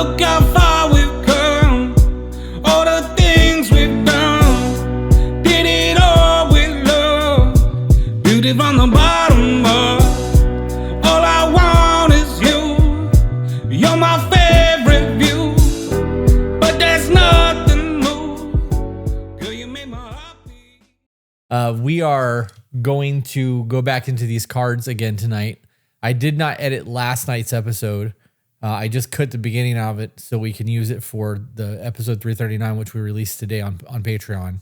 look how far we've come, all the things we've done. Did it all with love, beauty from the bottom up. All I want is you, you're my favorite view, but there's nothing more. Girl, you make my heart beat. We are going to go back into these cards again tonight. I did not edit last night's episode. I just cut the beginning of it so we can use it for the episode 339, which we released today on Patreon.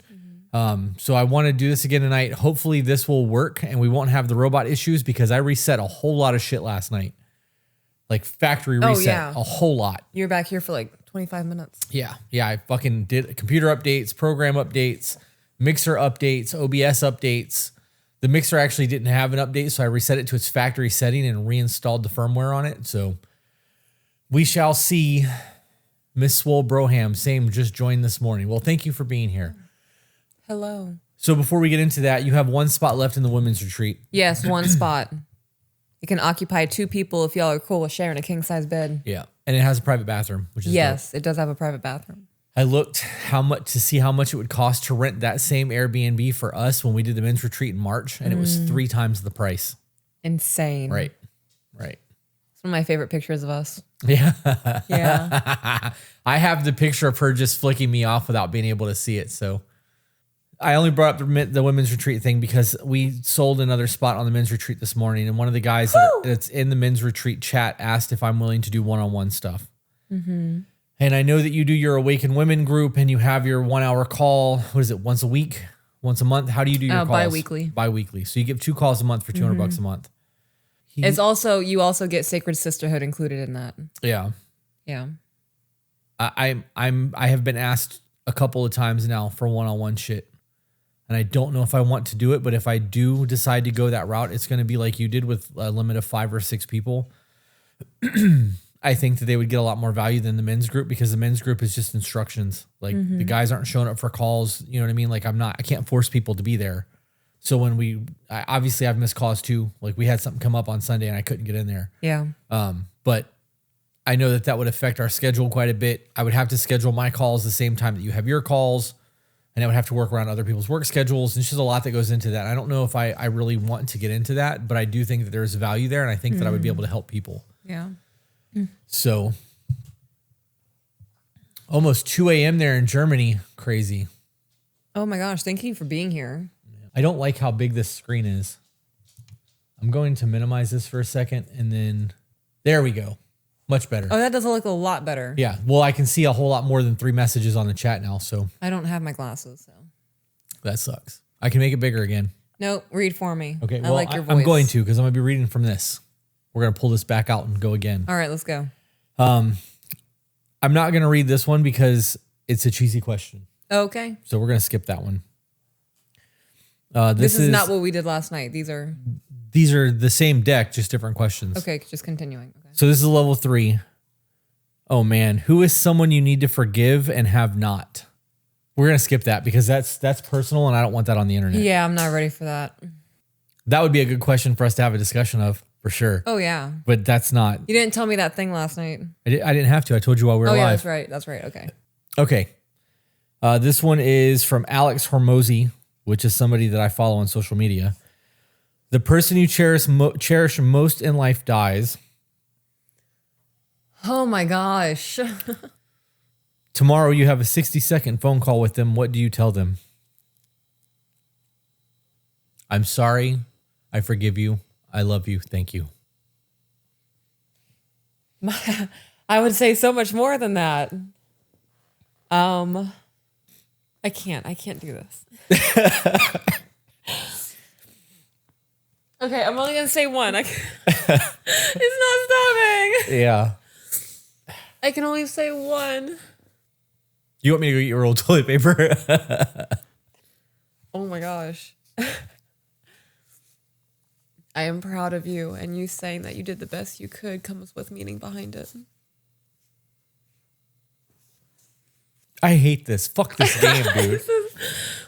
So I want to do this again tonight. Hopefully this will work and we won't have the robot issues because I reset a whole lot of shit last night. Like factory reset, a whole lot. You were back here for like 25 minutes. Yeah. I fucking did computer updates, program updates, mixer updates, OBS updates. The mixer actually didn't have an update, so I reset it to its factory setting and reinstalled the firmware on it. So we shall see. Miss Swole Broham, same, just joined this morning. Well, thank you for being here. Hello. So before we get into that, you have one spot left in the women's retreat. Yes, one spot. It can occupy 2 people if y'all are cool with sharing a king-size bed. Yeah, and it has a private bathroom, which is yes, it does have a private bathroom. I looked to see how much it would cost to rent that same Airbnb for us when we did the men's retreat in March, and it was 3 times the price. Insane. Right. It's one of my favorite pictures of us. Yeah. Yeah. I have the picture of her just flicking me off without being able to see it. So I only brought up the women's retreat thing because we sold another spot on the men's retreat this morning, and one of the guys that's in the men's retreat chat asked if I'm willing to do one-on-one stuff. Mm-hmm. And I know that you do your Awaken Women group and you have your 1 hour call. What is it? Once a week? Once a month? How do you do your calls? Bi-weekly. Bi-weekly. So you give 2 calls a month for $200 a month. It's also, you also get Sacred Sisterhood included in that. Yeah. Yeah. I have been asked a couple of times now for one-on-one shit. And I don't know if I want to do it, but if I do decide to go that route, it's going to be like you did with a limit of 5 or 6 people. I think that they would get a lot more value than the men's group because the men's group is just instructions. Like the guys aren't showing up for calls. You know what I mean? Like I can't force people to be there. So when obviously I've missed calls too. Like we had something come up on Sunday and I couldn't get in there. Yeah. But I know that would affect our schedule quite a bit. I would have to schedule my calls the same time that you have your calls, and I would have to work around other people's work schedules. And it's just a lot that goes into that. I don't know if I really want to get into that, but I do think that there's value there. And I think that I would be able to help people. Yeah. So almost 2 a.m. there in Germany. Crazy. Oh my gosh. Thank you for being here. I don't like how big this screen is. I'm going to minimize this for a second and then there we go. Much better. Oh, that does look a lot better. Yeah. Well, I can see a whole lot more than 3 messages on the chat now. So I don't have my glasses, so that sucks. I can make it bigger again. Nope. Read for me. Okay. I Well, like your voice. I'm going to because I'm going to be reading from this. We're going to pull this back out and go again. All right, let's go. I'm not going to read this one because it's a cheesy question. Okay. So we're going to skip that one. This is not what we did last night. These are the same deck, just different questions. okay. Just continuing. Okay. So this is level 3. Oh man, who is someone you need to forgive and have not? We're going to skip that because that's personal and I don't want that on the internet. Yeah, I'm not ready for that. That would be a good question for us to have a discussion of. For sure. Oh, yeah. But that's not. You didn't tell me that thing last night. I didn't have to. I told you while we were live. Yeah, that's right. That's right. Okay. Okay. This one is from Alex Hormozy, which is somebody that I follow on social media. The person you cherish most in life dies. Oh, my gosh. Tomorrow you have a 60-second phone call with them. What do you tell them? I'm sorry. I forgive you. I love you. Thank you. I would say so much more than that. I can't do this. Okay, I'm only gonna say one. It's not stopping. Yeah. I can only say one. You want me to go get your old toilet paper? Oh my gosh. I am proud of you, and you saying that you did the best you could comes with meaning behind it. I hate this. Fuck this game, dude.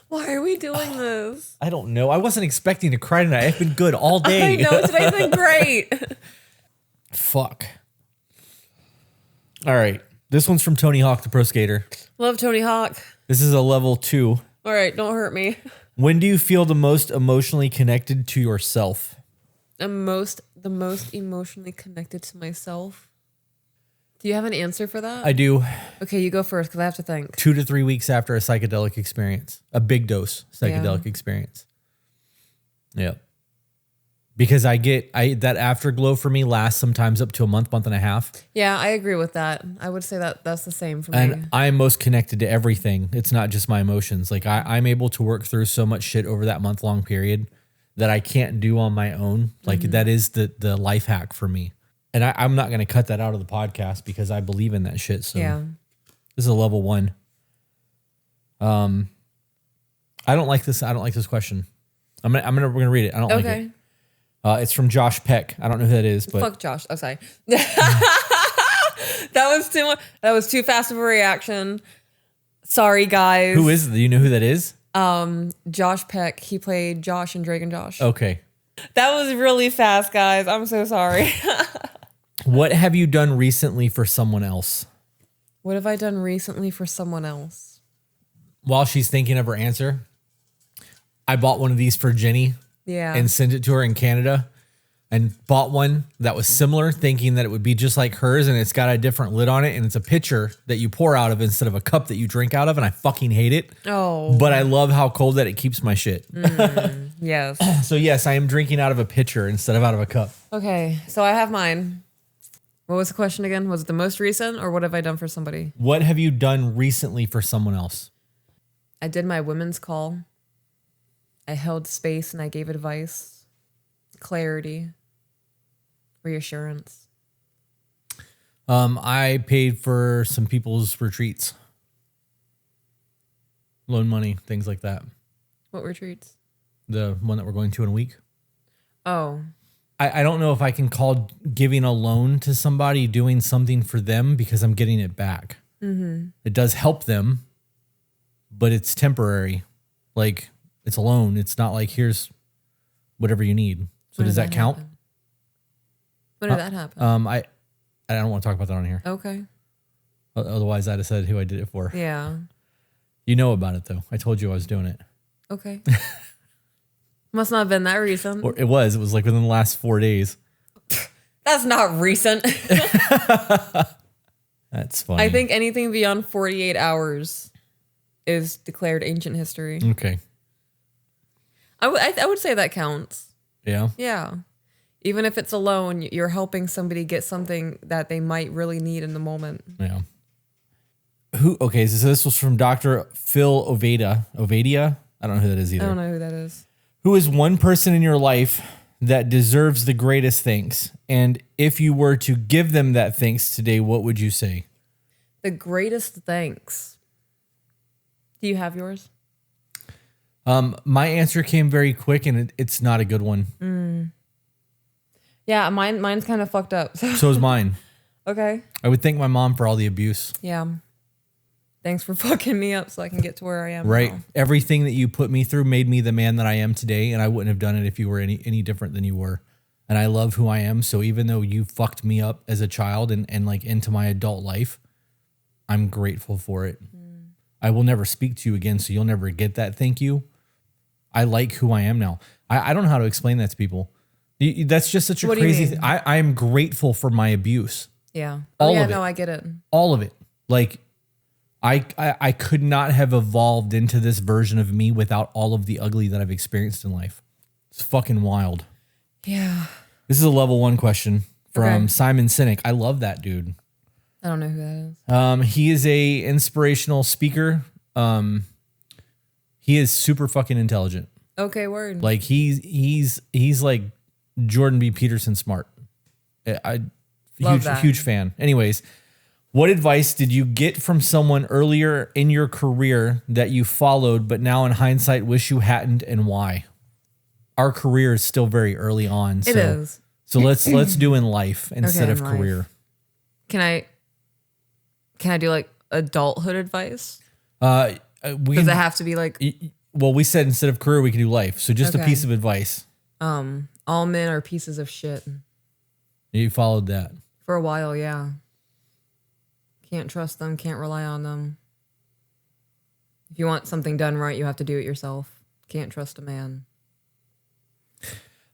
Why are we doing this? I don't know. I wasn't expecting to cry tonight. I've been good all day. I know, today's been great. Fuck. All right. This one's from Tony Hawk, the pro skater. Love Tony Hawk. This is a level 2. All right, don't hurt me. When do you feel the most emotionally connected to yourself? The most emotionally connected to myself. Do you have an answer for that? I do. Okay, you go first because I have to think. 2 to 3 weeks after a psychedelic experience, a big dose psychedelic experience. Yeah. Because that afterglow for me lasts sometimes up to a month and a half. Yeah, I agree with that. I would say that that's the same for me. And I'm most connected to everything. It's not just my emotions. Like I'm able to work through so much shit over that month-long period that I can't do on my own. Like that is the life hack for me. And I'm not going to cut that out of the podcast because I believe in that shit. So yeah. This is a level 1. I don't like this. I don't like this question. We're gonna read it. I don't like it. It's from Josh Peck. I don't know who that is, but fuck Josh. Oh, sorry. That was too much. That was too fast of a reaction. Sorry, guys. Who is? Do you know who that is? Josh Peck. He played Josh in Drake and Josh. Okay. That was really fast, guys. I'm so sorry. What have you done recently for someone else? What have I done recently for someone else? While she's thinking of her answer, I bought one of these for Jenny. Yeah. And sent it to her in Canada and bought one that was similar, thinking that it would be just like hers, and it's got a different lid on it, and it's a pitcher that you pour out of instead of a cup that you drink out of, and I fucking hate it. Oh. But I love how cold that it keeps my shit. Yes. So yes, I am drinking out of a pitcher instead of out of a cup. Okay, so I have mine. What was the question again? Was it the most recent, or what have I done for somebody? What have you done recently for someone else? I did my women's call. I held space and I gave advice, clarity, reassurance. I paid for some people's retreats, loan money, things like that. What retreats? The one that we're going to in a week. Oh. I don't know if I can call giving a loan to somebody doing something for them because I'm getting it back. Mm-hmm. It does help them, but it's temporary. Like, it's a loan. It's not like, here's whatever you need. So does that count? When did that happen? I don't want to talk about that on here. Okay. Otherwise, I'd have said who I did it for. Yeah. You know about it, though. I told you I was doing it. Okay. Must not have been that recent. Or it was like within the last 4 days. That's not recent. That's funny. I think anything beyond 48 hours is declared ancient history. Okay. I would say that counts. Yeah. Yeah. Even if it's a loan, you're helping somebody get something that they might really need in the moment. Yeah. Okay, so this was from Dr. Phil Ovadia? I don't know who that is either. I don't know who that is. Who is one person in your life that deserves the greatest thanks? And if you were to give them that thanks today, what would you say? The greatest thanks. Do you have yours? My answer came very quick, and it's not a good one. Yeah, mine's kind of fucked up. So is mine. Okay. I would thank my mom for all the abuse. Yeah. Thanks for fucking me up so I can get to where I am Right. now. Everything that you put me through made me the man that I am today, and I wouldn't have done it if you were any different than you were. And I love who I am. So even though you fucked me up as a child and like into my adult life, I'm grateful for it. I will never speak to you again, so you'll never get that thank you. I like who I am now. I don't know how to explain that to people. That's just such a What do you crazy mean? thing. I am grateful for my abuse. Yeah. All yeah, of it. no, I get it. All of it. Like, I could not have evolved into this version of me without all of the ugly that I've experienced in life. It's fucking wild. Yeah. This is a level 1 question from Okay. Simon Sinek. I love that dude. I don't know who that is. He is a inspirational speaker. He is super fucking intelligent. Okay, word. Like he's like Jordan B. Peterson smart. Love that. Huge fan. Anyways, what advice did you get from someone earlier in your career that you followed, but now in hindsight wish you hadn't, and why? Our career is still very early on. It is. So let's do in life instead of in life. career. Can I do like adulthood advice? We Does it have to be like well, we said instead of career we could do life. So just a Okay. piece of advice. all men are pieces of shit? You followed that. For a while, yeah. Can't trust them, can't rely on them. If you want something done right, you have to do it yourself. Can't trust a man.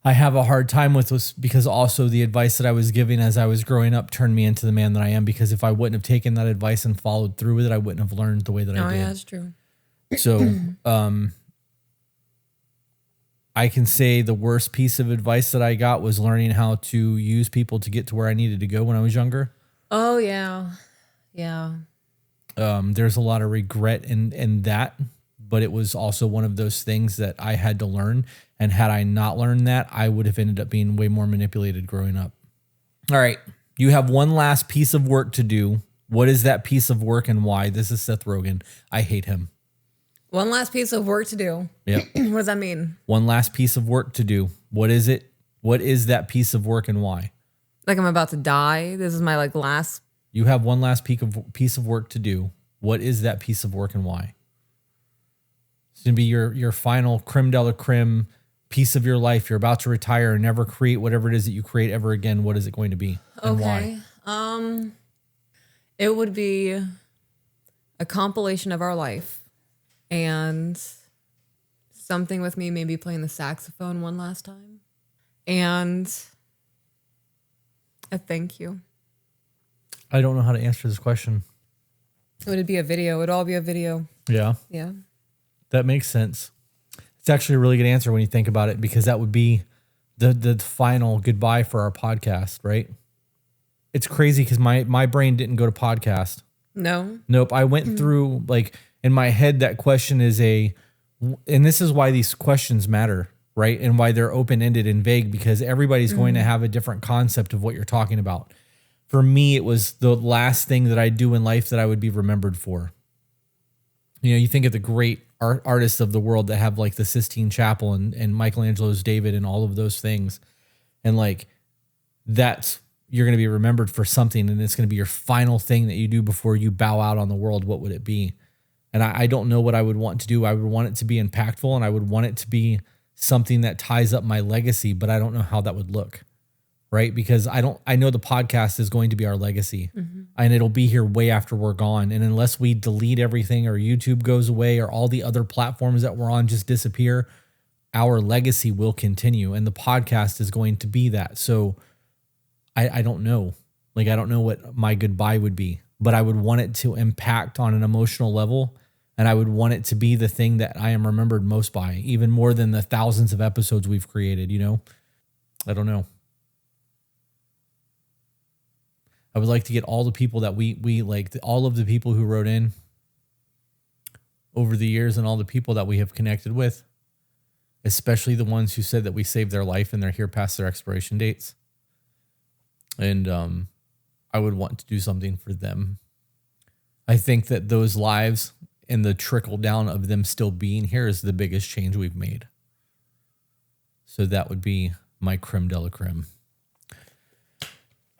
I have a hard time with this because also the advice that I was giving as I was growing up turned me into the man that I am, because if I wouldn't have taken that advice and followed through with it, I wouldn't have learned the way that I did. Oh, yeah, that's true. So, I can say the worst piece of advice that I got was learning how to use people to get to where I needed to go when I was younger. Oh, yeah. Yeah. There's a lot of regret in that, but it was also one of those things that I had to learn. And had I not learned that, I would have ended up being way more manipulated growing up. All right. You have one last piece of work to do. What is that piece of work and why? This is Seth Rogen. I hate him. One last piece of work to do. Yep. What does that mean? One last piece of work to do. What is it? What is that piece of work and why? Like I'm about to die. This is my like last. You have one last piece of work to do. What is that piece of work and why? It's going to be your final creme de la creme piece of your life. You're about to retire and never create whatever it is that you create ever again. What is it going to be and why? It would be a compilation of our life and something with me maybe playing the saxophone one last time and a thank you. I don't know how to answer this question. Would it be a video? It would all be a video. Yeah. Yeah. That makes sense. It's actually a really good answer when you think about it, because that would be the final goodbye for our podcast, right? It's crazy because my brain didn't go to podcast. No. Nope. I went through, like, in my head, that question is and this is why these questions matter, right? And why they're open-ended and vague, because everybody's going to have a different concept of what you're talking about. For me, it was the last thing that I do in life that I would be remembered for. You know, you think of the great artists of the world that have like the Sistine Chapel and Michelangelo's David and all of those things. And like, you're going to be remembered for something, and it's going to be your final thing that you do before you bow out on the world. What would it be? And I don't know what I would want to do. I would want it to be impactful, and I would want it to be something that ties up my legacy, but I don't know how that would look. Right? Because I know the podcast is going to be our legacy, and it'll be here way after we're gone. And unless we delete everything, or YouTube goes away, or all the other platforms that we're on just disappear, our legacy will continue, and the podcast is going to be that. So I don't know. Like, I don't know what my goodbye would be, but I would want it to impact on an emotional level, and I would want it to be the thing that I am remembered most by, even more than the thousands of episodes we've created, you know? I don't know. I would like to get all the people that we like, all of the people who wrote in over the years, and all the people that we have connected with, especially the ones who said that we saved their life and they're here past their expiration dates. And I would want to do something for them. I think that those lives and the trickle down of them still being here is the biggest change we've made. So that would be my creme de la creme.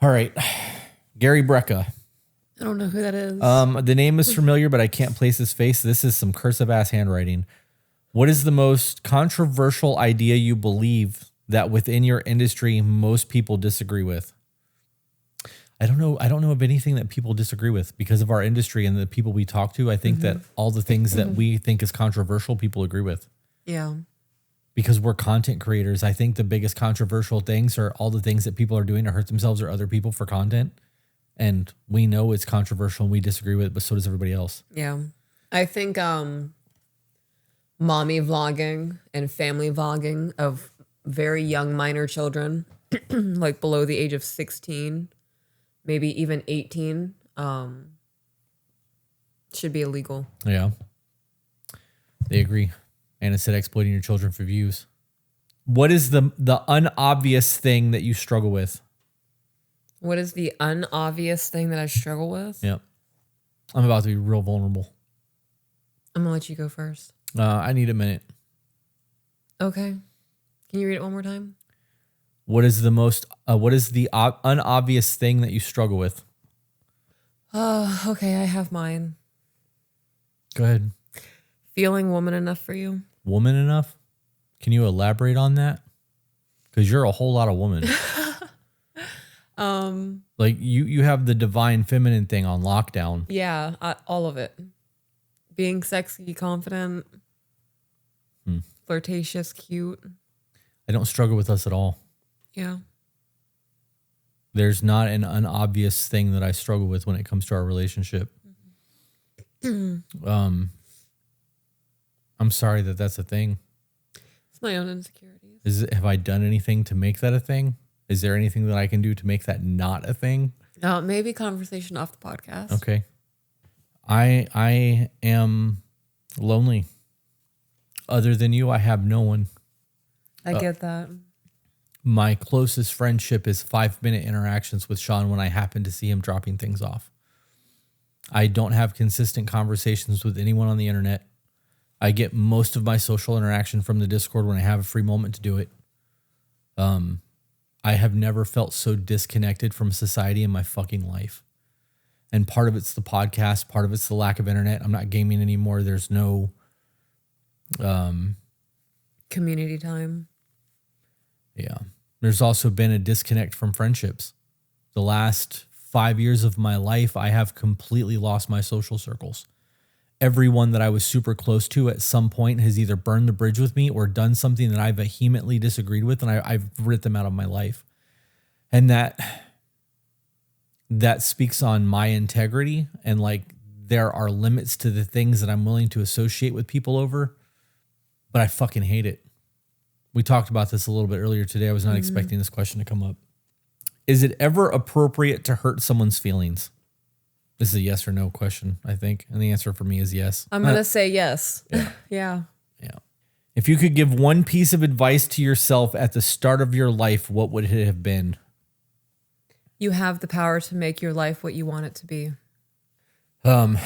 All right. Gary Brecka. I don't know who that is. The name is familiar, but I can't place his face. This is some cursive ass handwriting. What is the most controversial idea you believe that within your industry most people disagree with? I don't know. I don't know of anything that people disagree with because of our industry and the people we talk to. I think that all the things that we think is controversial, people agree with. Yeah. Because we're content creators. I think the biggest controversial things are all the things that people are doing to hurt themselves or other people for content. And we know it's controversial and we disagree with it, but so does everybody else. Yeah. I think mommy vlogging and family vlogging of very young minor children, like below the age of 16, maybe even 18, should be illegal. Yeah. They agree. And it said exploiting your children for views. What is the unobvious thing that you struggle with? What is the unobvious thing that I struggle with? Yep. I'm about to be real vulnerable. I'm going to let you go first. I need a minute. Okay. Can you read it one more time? What is the unobvious thing that you struggle with? Oh, okay. I have mine. Go ahead. Feeling woman enough for you. Woman enough? Can you elaborate on that? Because you're a whole lot of woman. Like you have the divine feminine thing on lockdown. Yeah, all of it. Being sexy, confident, flirtatious, cute. I don't struggle with us at all. Yeah. There's not an unobvious thing that I struggle with when it comes to our relationship. I'm sorry that that's a thing. It's my own insecurities. Have I done anything to make that a thing? Is there anything that I can do to make that not a thing? Maybe conversation off the podcast. Okay. I am lonely. Other than you, I have no one. I get that. My closest friendship is 5-minute interactions with Sean when I happen to see him dropping things off. I don't have consistent conversations with anyone on the internet. I get most of my social interaction from the Discord when I have a free moment to do it. I have never felt so disconnected from society in my fucking life. And part of it's the podcast, part of it's the lack of internet. I'm not gaming anymore. There's no community time. Yeah. There's also been a disconnect from friendships. The last 5 years of my life, I have completely lost my social circles. Everyone that I was super close to at some point has either burned the bridge with me or done something that I vehemently disagreed with, and I've ripped them out of my life. And that speaks on my integrity, and like there are limits to the things that I'm willing to associate with people over, but I fucking hate it. We talked about this a little bit earlier today. I was not expecting this question to come up. Is it ever appropriate to hurt someone's feelings? This is a yes or no question, I think. And the answer for me is yes. I'm going to say yes. Yeah. Yeah. Yeah. If you could give one piece of advice to yourself at the start of your life, what would it have been? You have the power to make your life what you want it to be. Can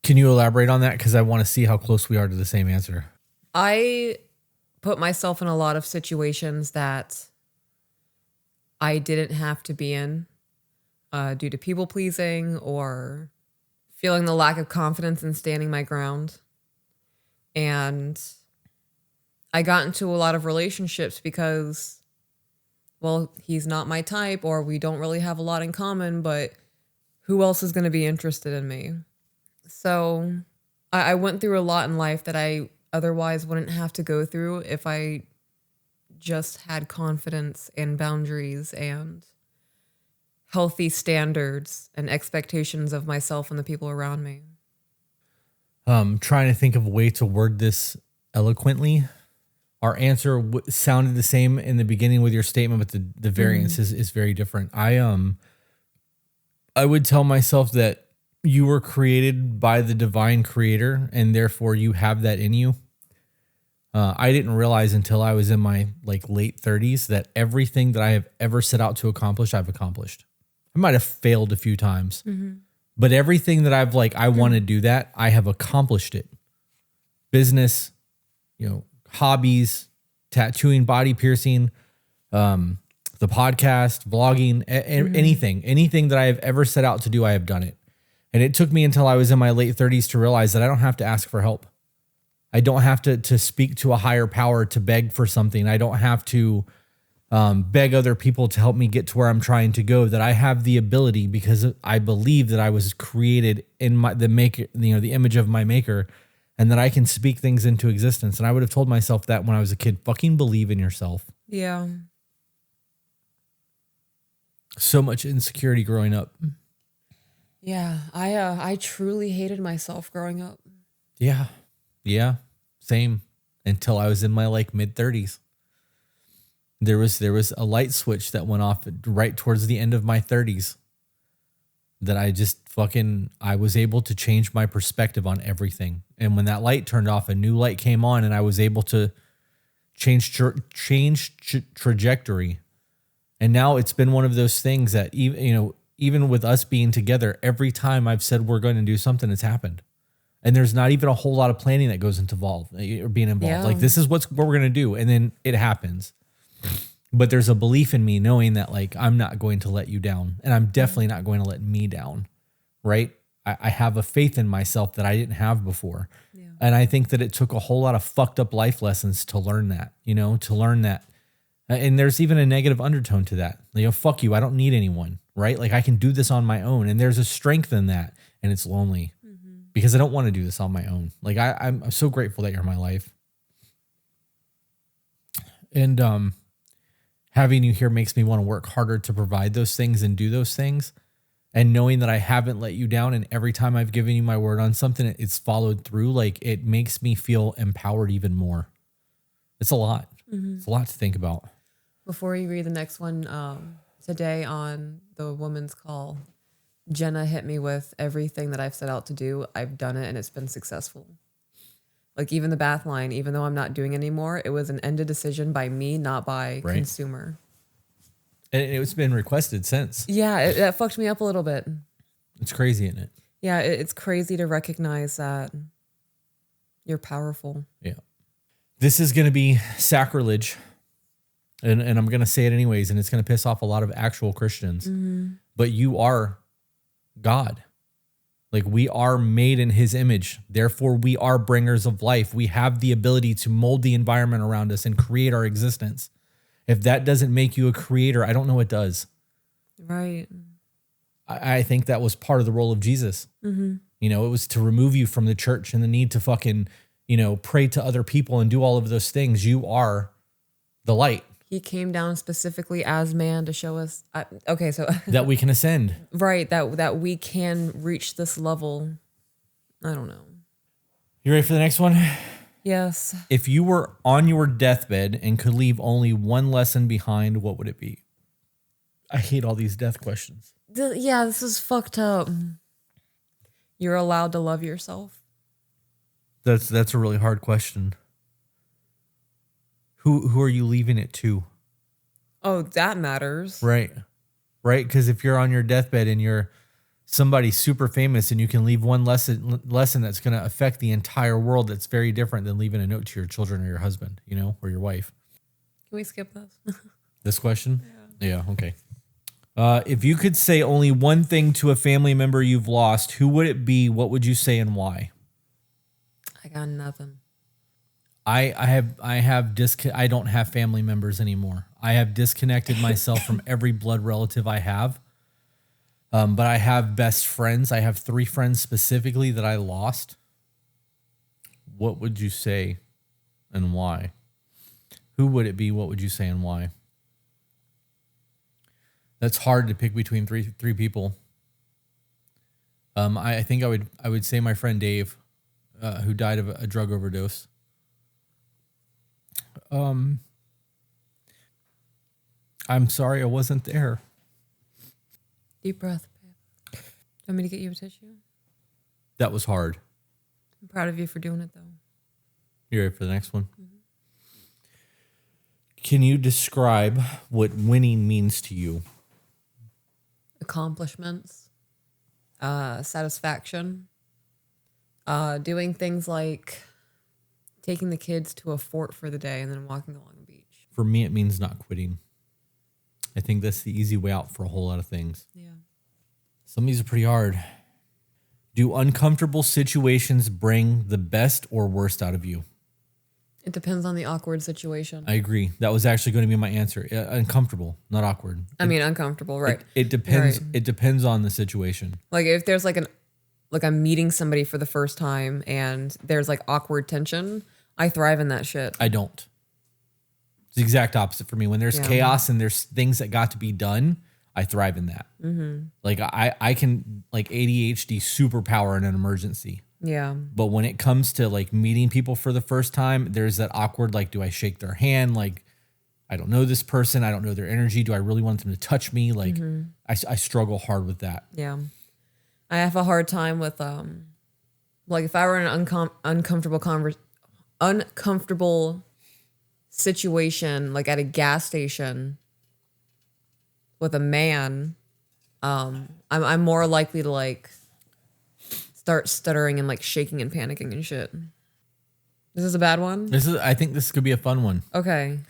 you elaborate on that? Because I want to see how close we are to the same answer. I put myself in a lot of situations that I didn't have to be in due to people pleasing or feeling the lack of confidence in standing my ground. And I got into a lot of relationships because, well, he's not my type, or we don't really have a lot in common, but who else is going to be interested in me? So I went through a lot in life that I otherwise wouldn't have to go through if I just had confidence and boundaries and healthy standards and expectations of myself and the people around me. Trying to think of a way to word this eloquently. Our answer sounded the same in the beginning with your statement, but the variance is very different. I would tell myself that you were created by the divine creator, and therefore you have that in you. I didn't realize until I was in my late 30s that everything that I have ever set out to accomplish, I've accomplished. I might have failed a few times, but everything that I've I want to do that, I have accomplished it. Business, hobbies, tattooing, body piercing, the podcast, vlogging, anything that I have ever set out to do, I have done it. And it took me until I was in my late 30s to realize that I don't have to ask for help. I don't have to speak to a higher power to beg for something. I don't have to beg other people to help me get to where I'm trying to go. That I have the ability, because I believe that I was created in the image of my maker, and that I can speak things into existence. And I would have told myself that when I was a kid. Fucking believe in yourself. Yeah. So much insecurity growing up. Yeah, I truly hated myself growing up. Yeah, same. Until I was in my mid 30s. There was a light switch that went off right towards the end of my 30s that I was able to change my perspective on everything. And when that light turned off, a new light came on, and I was able to change trajectory. And now it's been one of those things that even with us being together, every time I've said we're going to do something, it's happened. And there's not even a whole lot of planning that goes into being involved. Yeah. This is what we're going to do. And then it happens. But there's a belief in me knowing that I'm not going to let you down, and I'm definitely not going to let me down. Right. I have a faith in myself that I didn't have before. Yeah. And I think that it took a whole lot of fucked up life lessons to learn that, to learn that. And there's even a negative undertone to that. You know, fuck you. I don't need anyone, right? Like I can do this on my own. And there's a strength in that. And it's lonely because I don't want to do this on my own. Like I'm so grateful that you're in my life. And having you here makes me want to work harder to provide those things and do those things. And knowing that I haven't let you down, and every time I've given you my word on something, it's followed through. Like it makes me feel empowered even more. It's a lot. It's a lot to think about. Before you read the next one, today on the woman's call, Jenna hit me with everything that I've set out to do. I've done it and it's been successful. Like even the bath line, even though I'm not doing it anymore, it was an ended decision by me, not by consumer. And it's been requested since. Yeah, that fucked me up a little bit. It's crazy, isn't it? Yeah, it's crazy to recognize that you're powerful. Yeah. This is going to be sacrilege. And I'm going to say it anyways, and it's going to piss off a lot of actual Christians. But you are God. Like we are made in his image. Therefore, we are bringers of life. We have the ability to mold the environment around us and create our existence. If that doesn't make you a creator, I don't know what does. Right. I think that was part of the role of Jesus. You know, it was to remove you from the church and the need to fucking, you know, pray to other people and do all of those things. You are the light. He came down specifically as man to show us. Okay, so that we can ascend. Right, that we can reach this level. I don't know. You ready for the next one? Yes. If you were on your deathbed and could leave only one lesson behind, what would it be? I hate all these death questions. Yeah, this is fucked up. You're allowed to love yourself. That's a really hard question. Who are you leaving it to? Oh, that matters. Right. Right? Because if you're on your deathbed and you're somebody super famous and you can leave one lesson that's going to affect the entire world, that's very different than leaving a note to your children or your husband, you know, or your wife. Can we skip this? This question? Yeah, okay. If you could say only one thing to a family member you've lost, who would it be? What would you say and why? I got nothing. I don't have family members anymore. I have disconnected myself from every blood relative I have. But I have best friends. I have 3 friends specifically that I lost. What would you say and why? Who would it be? What would you say and why? That's hard to pick between three people. I think I would say my friend Dave, who died of a drug overdose. I'm sorry I wasn't there. Deep breath, babe. Do you want me to get you a tissue? That was hard. I'm proud of you for doing it, though. You ready for the next one? Can you describe what winning means to you? Accomplishments, satisfaction, doing things like taking the kids to a fort for the day and then walking along the beach. For me, it means not quitting. I think that's the easy way out for a whole lot of things. Yeah. Some of these are pretty hard. Do uncomfortable situations bring the best or worst out of you? It depends on the awkward situation. I agree. That was actually going to be my answer. Uncomfortable, not awkward. I mean, uncomfortable, right? It depends. Right. It depends on the situation. Like if there's like I'm meeting somebody for the first time and there's like awkward tension, I thrive in that shit. I don't. It's the exact opposite for me. When there's chaos and there's things that got to be done, I thrive in that. Like I can like ADHD superpower in an emergency. Yeah. But when it comes to like meeting people for the first time, there's that awkward, like, do I shake their hand? Like, I don't know this person. I don't know their energy. Do I really want them to touch me? Like I struggle hard with that. Yeah. I have a hard time with, like if I were in an uncomfortable situation, like at a gas station with a man, I'm more likely to like start stuttering and like shaking and panicking and shit. Is this a bad one? I think this could be a fun one. Okay.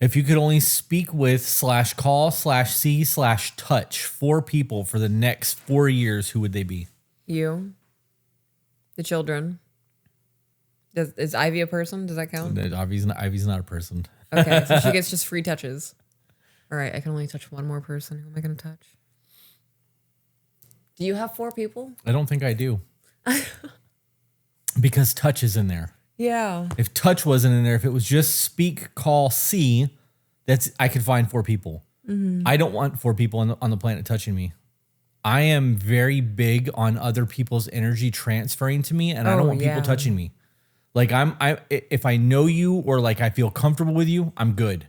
If you could only speak with /call/see/touch 4 people for the next 4 years, who would they be? You. The children. Is Ivy a person? Does that count? Ivy's not a person. Okay, so she gets just free touches. All right, I can only touch one more person. Who am I going to touch? Do you have 4 people? I don't think I do. Because touch is in there. Yeah. If touch wasn't in there, if it was just speak, call, see, I could find 4 people. I don't want 4 people on the planet touching me. I am very big on other people's energy transferring to me, and I don't want people touching me. Like if I know you or like I feel comfortable with you, I'm good.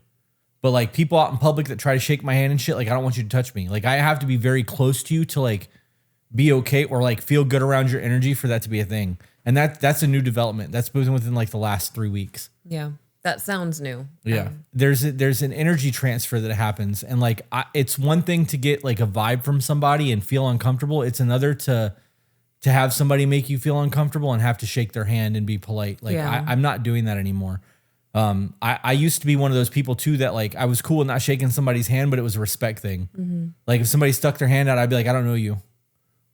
But like people out in public that try to shake my hand and shit, like I don't want you to touch me. Like I have to be very close to you to like be okay or like feel good around your energy for that to be a thing. And that's a new development. That's within like the last 3 weeks. Yeah. That sounds new. Yeah. There's an energy transfer that happens. And like, it's one thing to get like a vibe from somebody and feel uncomfortable. It's another to have somebody make you feel uncomfortable and have to shake their hand and be polite. Like I'm not doing that anymore. I used to be one of those people too that like I was cool with not shaking somebody's hand, but it was a respect thing. Mm-hmm. Like if somebody stuck their hand out, I'd be like, I don't know you.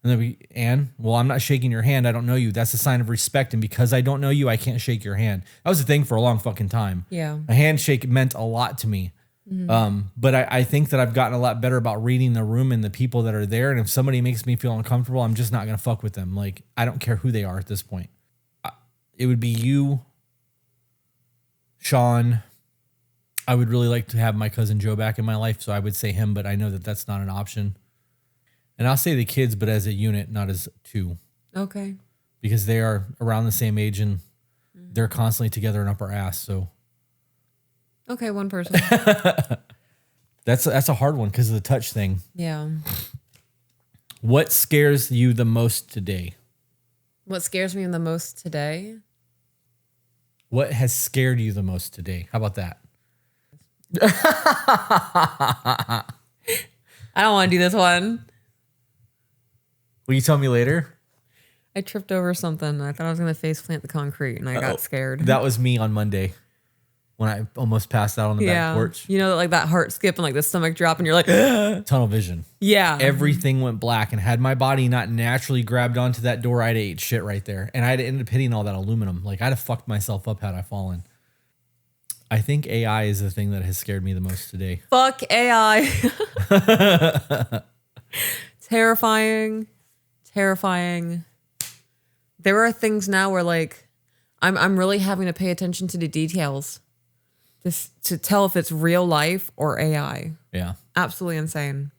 And they'd be, well, I'm not shaking your hand. I don't know you. That's a sign of respect. And because I don't know you, I can't shake your hand. That was the thing for a long fucking time. Yeah. A handshake meant a lot to me. Mm-hmm. But I think that I've gotten a lot better about reading the room and the people that are there. And if somebody makes me feel uncomfortable, I'm just not going to fuck with them. Like, I don't care who they are at this point. It would be you, Sean. I would really like to have my cousin Joe back in my life, so I would say him, but I know that that's not an option. And I'll say the kids, but as a unit, not as 2. Okay. Because they are around the same age and they're constantly together and up our ass, so. Okay, 1 person. That's a hard one because of the touch thing. Yeah. What scares you the most today? What scares me the most today? What has scared you the most today? How about that? I don't want to do this one. Will you tell me later? I tripped over something. I thought I was going to face plant the concrete and I got scared. That was me on Monday when I almost passed out on the back porch. You know, like that heart skip and like the stomach drop and you're like, tunnel vision. Yeah. Everything went black, and had my body not naturally grabbed onto that door, I'd ate shit right there. And I'd ended up hitting all that aluminum. Like I'd have fucked myself up had I fallen. I think AI is the thing that has scared me the most today. Fuck AI. Terrifying. There are things now where like I'm really having to pay attention to the details just to tell if it's real life or AI. Yeah. Absolutely insane.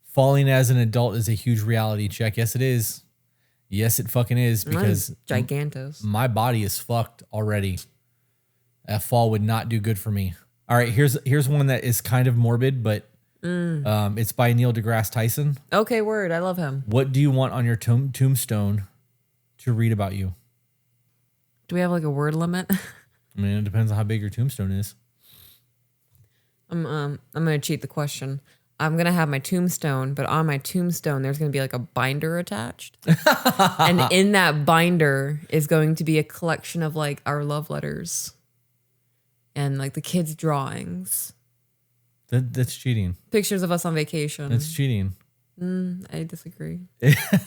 Falling as an adult is a huge reality check. Yes, it is. Yes, it fucking is, because gigantos. My body is fucked already. That fall would not do good for me. All right, here's one that is kind of morbid, but it's by Neil deGrasse Tyson. Okay, word. I love him. What do you want on your tombstone to read about you? Do we have like a word limit? I mean, it depends on how big your tombstone is. I'm gonna cheat the question. I'm gonna have my tombstone, but on my tombstone there's gonna be like a binder attached, and in that binder is going to be a collection of like our love letters and like the kids' drawings. That's cheating. Pictures of us on vacation. That's cheating. I disagree.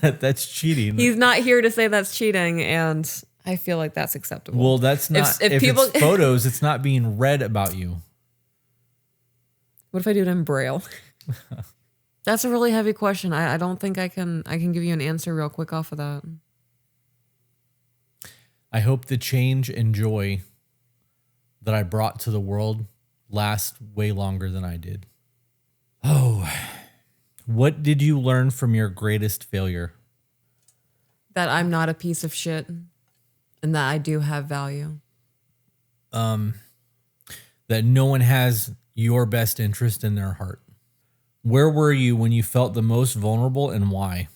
That's cheating. He's not here to say that's cheating, and I feel like that's acceptable. Well, that's not. If people, it's photos, it's not being read about you. What if I do it in Braille? That's a really heavy question. I don't think I can give you an answer real quick off of that. I hope the change and joy that I brought to the world last way longer than I did. Oh, what did you learn from your greatest failure? That I'm not a piece of shit and that I do have value. That no one has your best interest in their heart. Where were you when you felt the most vulnerable, and why?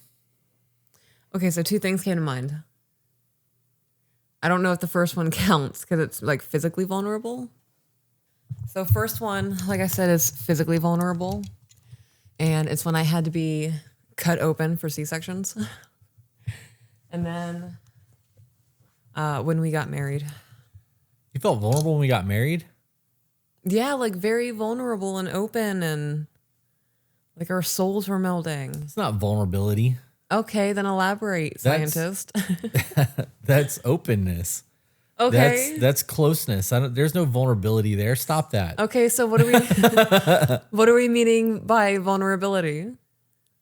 Okay, so 2 things came to mind. I don't know if the first one counts because it's like physically vulnerable. So first one, like I said, is physically vulnerable. And it's when I had to be cut open for C-sections. And then when we got married. You felt vulnerable when we got married? Yeah, like very vulnerable and open, and like our souls were melding. It's not vulnerability. Okay, then elaborate, scientist. That's openness. Okay. That's closeness. There's no vulnerability there. Stop that. Okay, so what are we what are we meaning by vulnerability?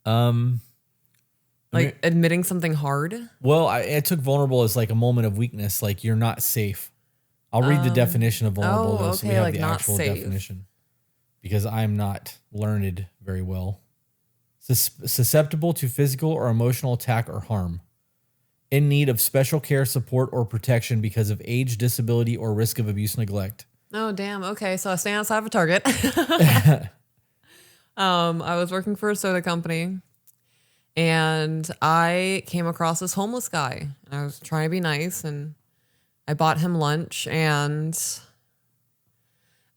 Like admitting something hard? Well, I took vulnerable as like a moment of weakness, like you're not safe. I'll read the definition of vulnerable though, so we have like the not actual safe. definition. Because I'm not learned very well. Susceptible to physical or emotional attack or harm. In need of special care, support, or protection because of age, disability, or risk of abuse, neglect. Oh, damn. Okay, so I stand outside of a Target. I was working for a soda company, and I came across this homeless guy. I was trying to be nice, and I bought him lunch, and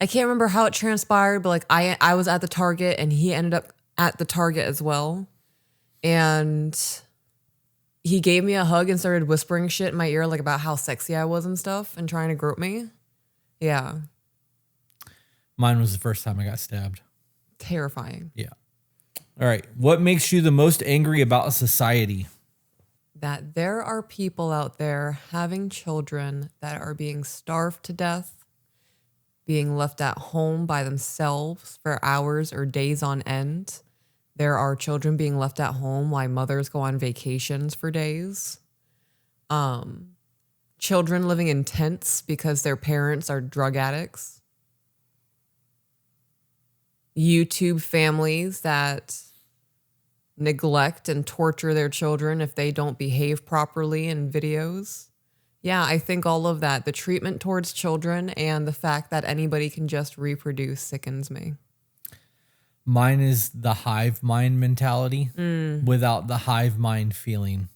I can't remember how it transpired, but like I was at the Target, and he ended up at the Target as well, and he gave me a hug and started whispering shit in my ear, like about how sexy I was and stuff, and trying to grope me. Yeah. Mine was the first time I got stabbed. Terrifying. Yeah. All right. What makes you the most angry about society? That there are people out there having children that are being starved to death, being left at home by themselves for hours or days on end. There are children being left at home while mothers go on vacations for days. Children living in tents because their parents are drug addicts. YouTube families that neglect and torture their children if they don't behave properly in videos. Yeah, I think all of that, the treatment towards children and the fact that anybody can just reproduce sickens me. Mine is the hive mind mentality without the hive mind feeling.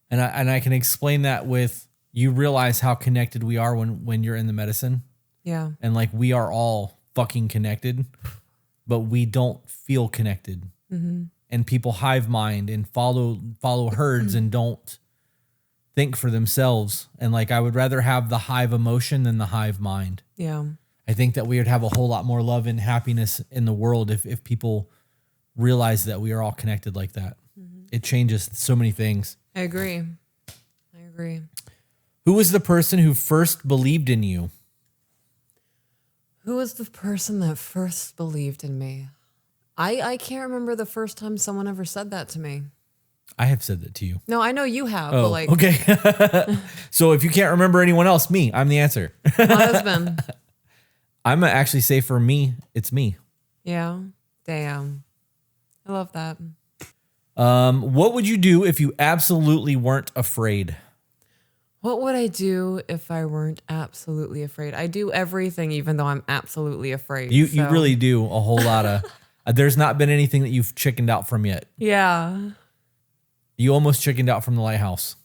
And I can explain that with, you realize how connected we are when you're in the medicine. Yeah. And like we are all fucking connected, but we don't feel connected. Mm-hmm. And people hive mind and follow herds and don't think for themselves. And like I would rather have the hive emotion than the hive mind. Yeah. I think that we would have a whole lot more love and happiness in the world if people realize that we are all connected like that. Mm-hmm. It changes so many things. I agree. Who was the person who first believed in you? Who was the person that first believed in me? I can't remember the first time someone ever said that to me. I have said that to you. No, I know you have, Oh, but like, okay. So if you can't remember anyone else, me, I'm the answer. my husband. I'm gonna actually say for me, it's me. Yeah. Damn. I love that. What would you do if you absolutely weren't afraid? What would I do if I weren't absolutely afraid? I do everything even though I'm absolutely afraid. You so. really do a whole lot of. There's not been anything that you've chickened out from yet. Yeah. You almost chickened out from the lighthouse.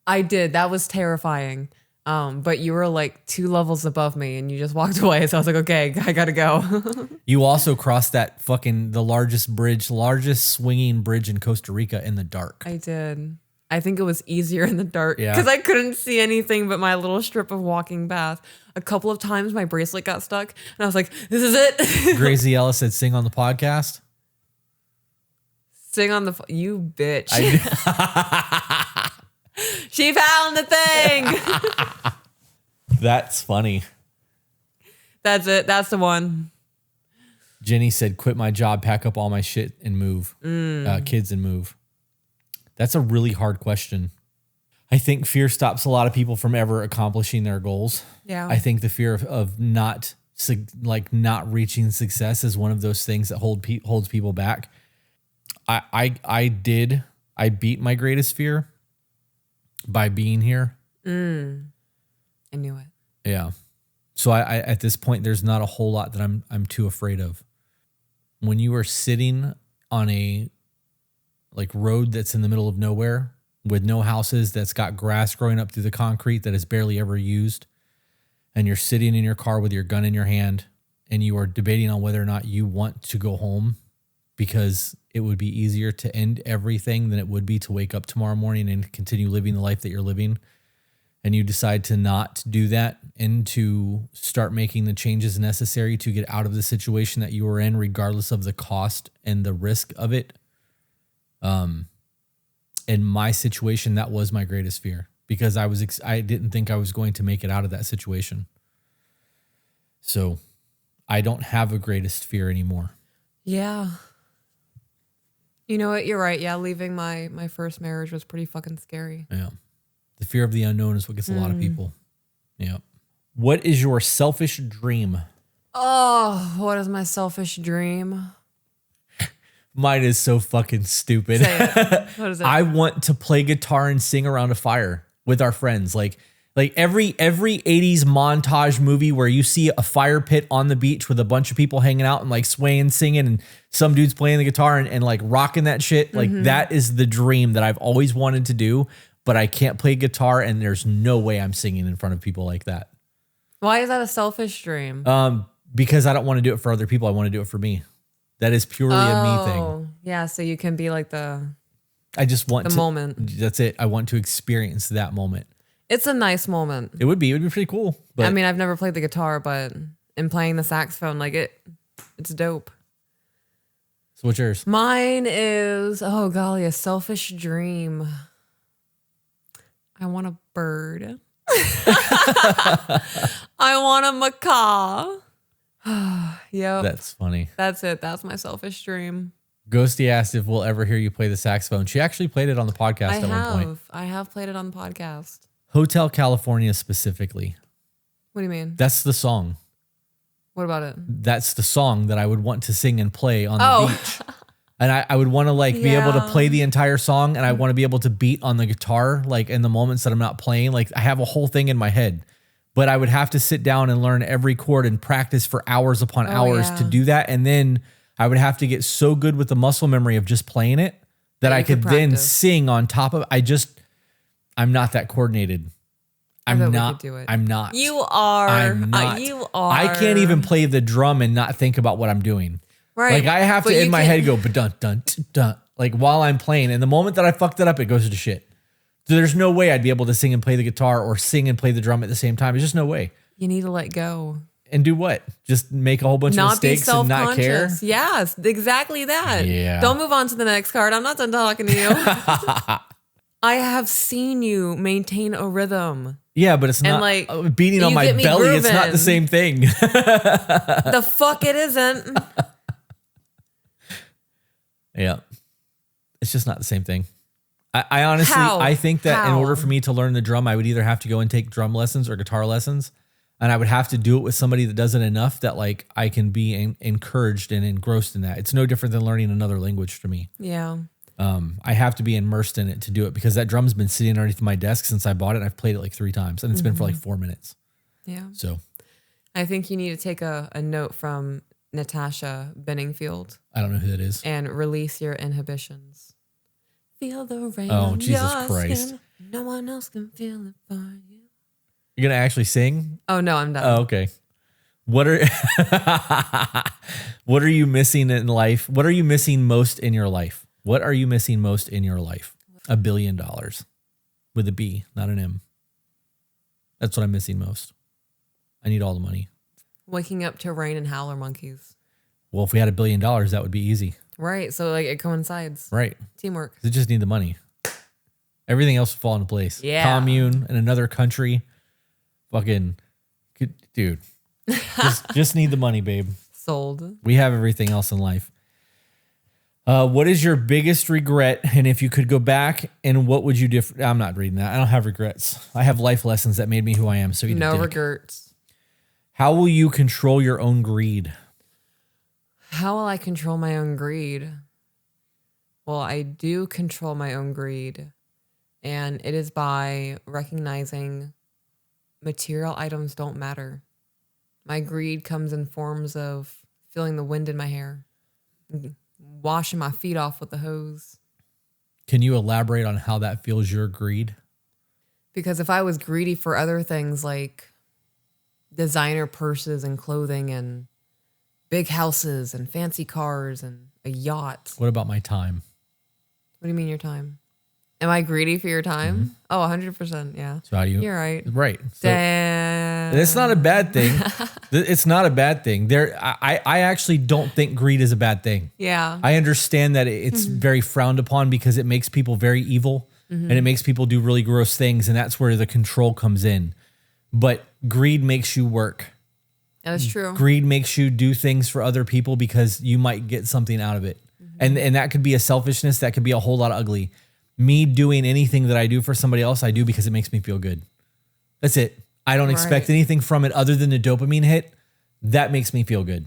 I did. That was terrifying. But you were like 2 levels above me and you just walked away. So I was like, okay, I gotta go. You also crossed that the largest swinging bridge in Costa Rica in the dark. I did. I think it was easier in the dark Yeah. because I couldn't see anything but my little strip of walking path. A couple of times my bracelet got stuck and I was like, this is it. Gracie Ellis said, sing on the podcast. Sing on you bitch. She found the thing. That's funny. That's it. That's the one. Jenny said, quit my job, pack up all my shit and move. Kids and move. That's a really hard question. I think fear stops a lot of people from ever accomplishing their goals. Yeah. I think the fear of not reaching success is one of those things that holds people back. I beat my greatest fear by being here. I knew it. Yeah. So I at this point, there's not a whole lot that I'm too afraid of. When you are sitting on a road that's in the middle of nowhere with no houses, that's got grass growing up through the concrete that is barely ever used, and you're sitting in your car with your gun in your hand and you are debating on whether or not you want to go home because it would be easier to end everything than it would be to wake up tomorrow morning and continue living the life that you're living. And you decide to not do that and to start making the changes necessary to get out of the situation that you were in, regardless of the cost and the risk of it. In my situation, that was my greatest fear. because I didn't think I was going to make it out of that situation. So I don't have a greatest fear anymore. Yeah. You know what? You're right. Yeah, leaving my first marriage was pretty fucking scary. Yeah. The fear of the unknown is what gets a lot of people. Yeah. What is your selfish dream? Oh, what is my selfish dream? Mine is so fucking stupid. Say it. What is it? I want to play guitar and sing around a fire with our friends. Like every 80s montage movie where you see a fire pit on the beach with a bunch of people hanging out and like swaying, singing, and some dude's playing the guitar and like rocking that shit. Like that is the dream that I've always wanted to do, but I can't play guitar and there's no way I'm singing in front of people like that. Why is that a selfish dream? Because I don't want to do it for other people. I want to do it for me. That is purely a me thing. Yeah, so you can be like I just want the moment. That's it. I want to experience that moment. It's a nice moment. It would be pretty cool. But I mean, I've never played the guitar, but in playing the saxophone, like it's dope. So what's yours? Mine is, oh golly, a selfish dream. I want a bird. I want a macaw. Yep. That's funny. That's it. That's my selfish dream. Ghosty asked if we'll ever hear you play the saxophone. She actually played it on the podcast at one point. I have played it on the podcast. Hotel California specifically. What do you mean? That's the song. What about it? That's the song that I would want to sing and play on the beach. And I would want to like be able to play the entire song, and I want to be able to beat on the guitar like in the moments that I'm not playing. Like I have a whole thing in my head, but I would have to sit down and learn every chord and practice for hours upon hours to do that. And then I would have to get so good with the muscle memory of just playing it that I could then sing on top of. I'm not that coordinated. I'm not. You are. I'm not. You are. I can't even play the drum and not think about what I'm doing. Right. Like I have to in my head go, but dun dun dun, like while I'm playing. And the moment that I fucked it up, it goes to shit. So there's no way I'd be able to sing and play the guitar or sing and play the drum at the same time. There's just no way. You need to let go. And do what? Just make a whole bunch of mistakes and not care? Yes, exactly that. Yeah. Don't move on to the next card. I'm not done talking to you. I have seen you maintain a rhythm. Yeah, but it's not like beating on my belly. It's not the same thing. The fuck it isn't. Yeah. It's just not the same thing. I honestly, I think that in order for me to learn the drum, I would either have to go and take drum lessons or guitar lessons. And I would have to do it with somebody that does it enough that like I can be encouraged and engrossed in that. It's no different than learning another language to me. Yeah. I have to be immersed in it to do it because that drum's been sitting underneath my desk since I bought it. And I've played it like 3 times and it's been for like 4 minutes. Yeah. So I think you need to take a note from Natasha Benningfield. I don't know who that is. And release your inhibitions. Feel the rain. Oh, Jesus Christ. Skin. No one else can feel it for you. You're going to actually sing? Oh, no, I'm done. Oh, okay. What are you missing in life? What are you missing most in your life? What are you missing most in your life? $1 billion with a B, not an M. That's what I'm missing most. I need all the money. Waking up to rain and howler monkeys. Well, if we had $1 billion, that would be easy. Right. So like it coincides. Right. Teamwork. They just need the money. Everything else will fall into place. Yeah. Commune in another country. Fucking, dude. just need the money, babe. Sold. We have everything else in life. What is your biggest regret? And if you could go back, and what would you do? I'm not reading that. I don't have regrets. I have life lessons that made me who I am. So no regrets. How will you control your own greed? How will I control my own greed? Well, I do control my own greed. And it is by recognizing material items don't matter. My greed comes in forms of feeling the wind in my hair, washing my feet off with the hose. Can you elaborate on how that fuels your greed? Because if I was greedy for other things like designer purses and clothing and big houses and fancy cars and a yacht. What about my time? What do you mean your time? Am I greedy for your time? Oh, 100%. Yeah. So how do you? You're right. Right. So Damn. it's not a bad thing. It's not a bad thing. I actually don't think greed is a bad thing. Yeah. I understand that it's very frowned upon because it makes people very evil. and it makes people do really gross things. And that's where the control comes in. But greed makes you work. That is true. Greed makes you do things for other people because you might get something out of it. And that could be a selfishness. That could be a whole lot of ugly. Me doing anything that I do for somebody else, I do because it makes me feel good. That's it. I don't expect anything from it other than the dopamine hit. That makes me feel good.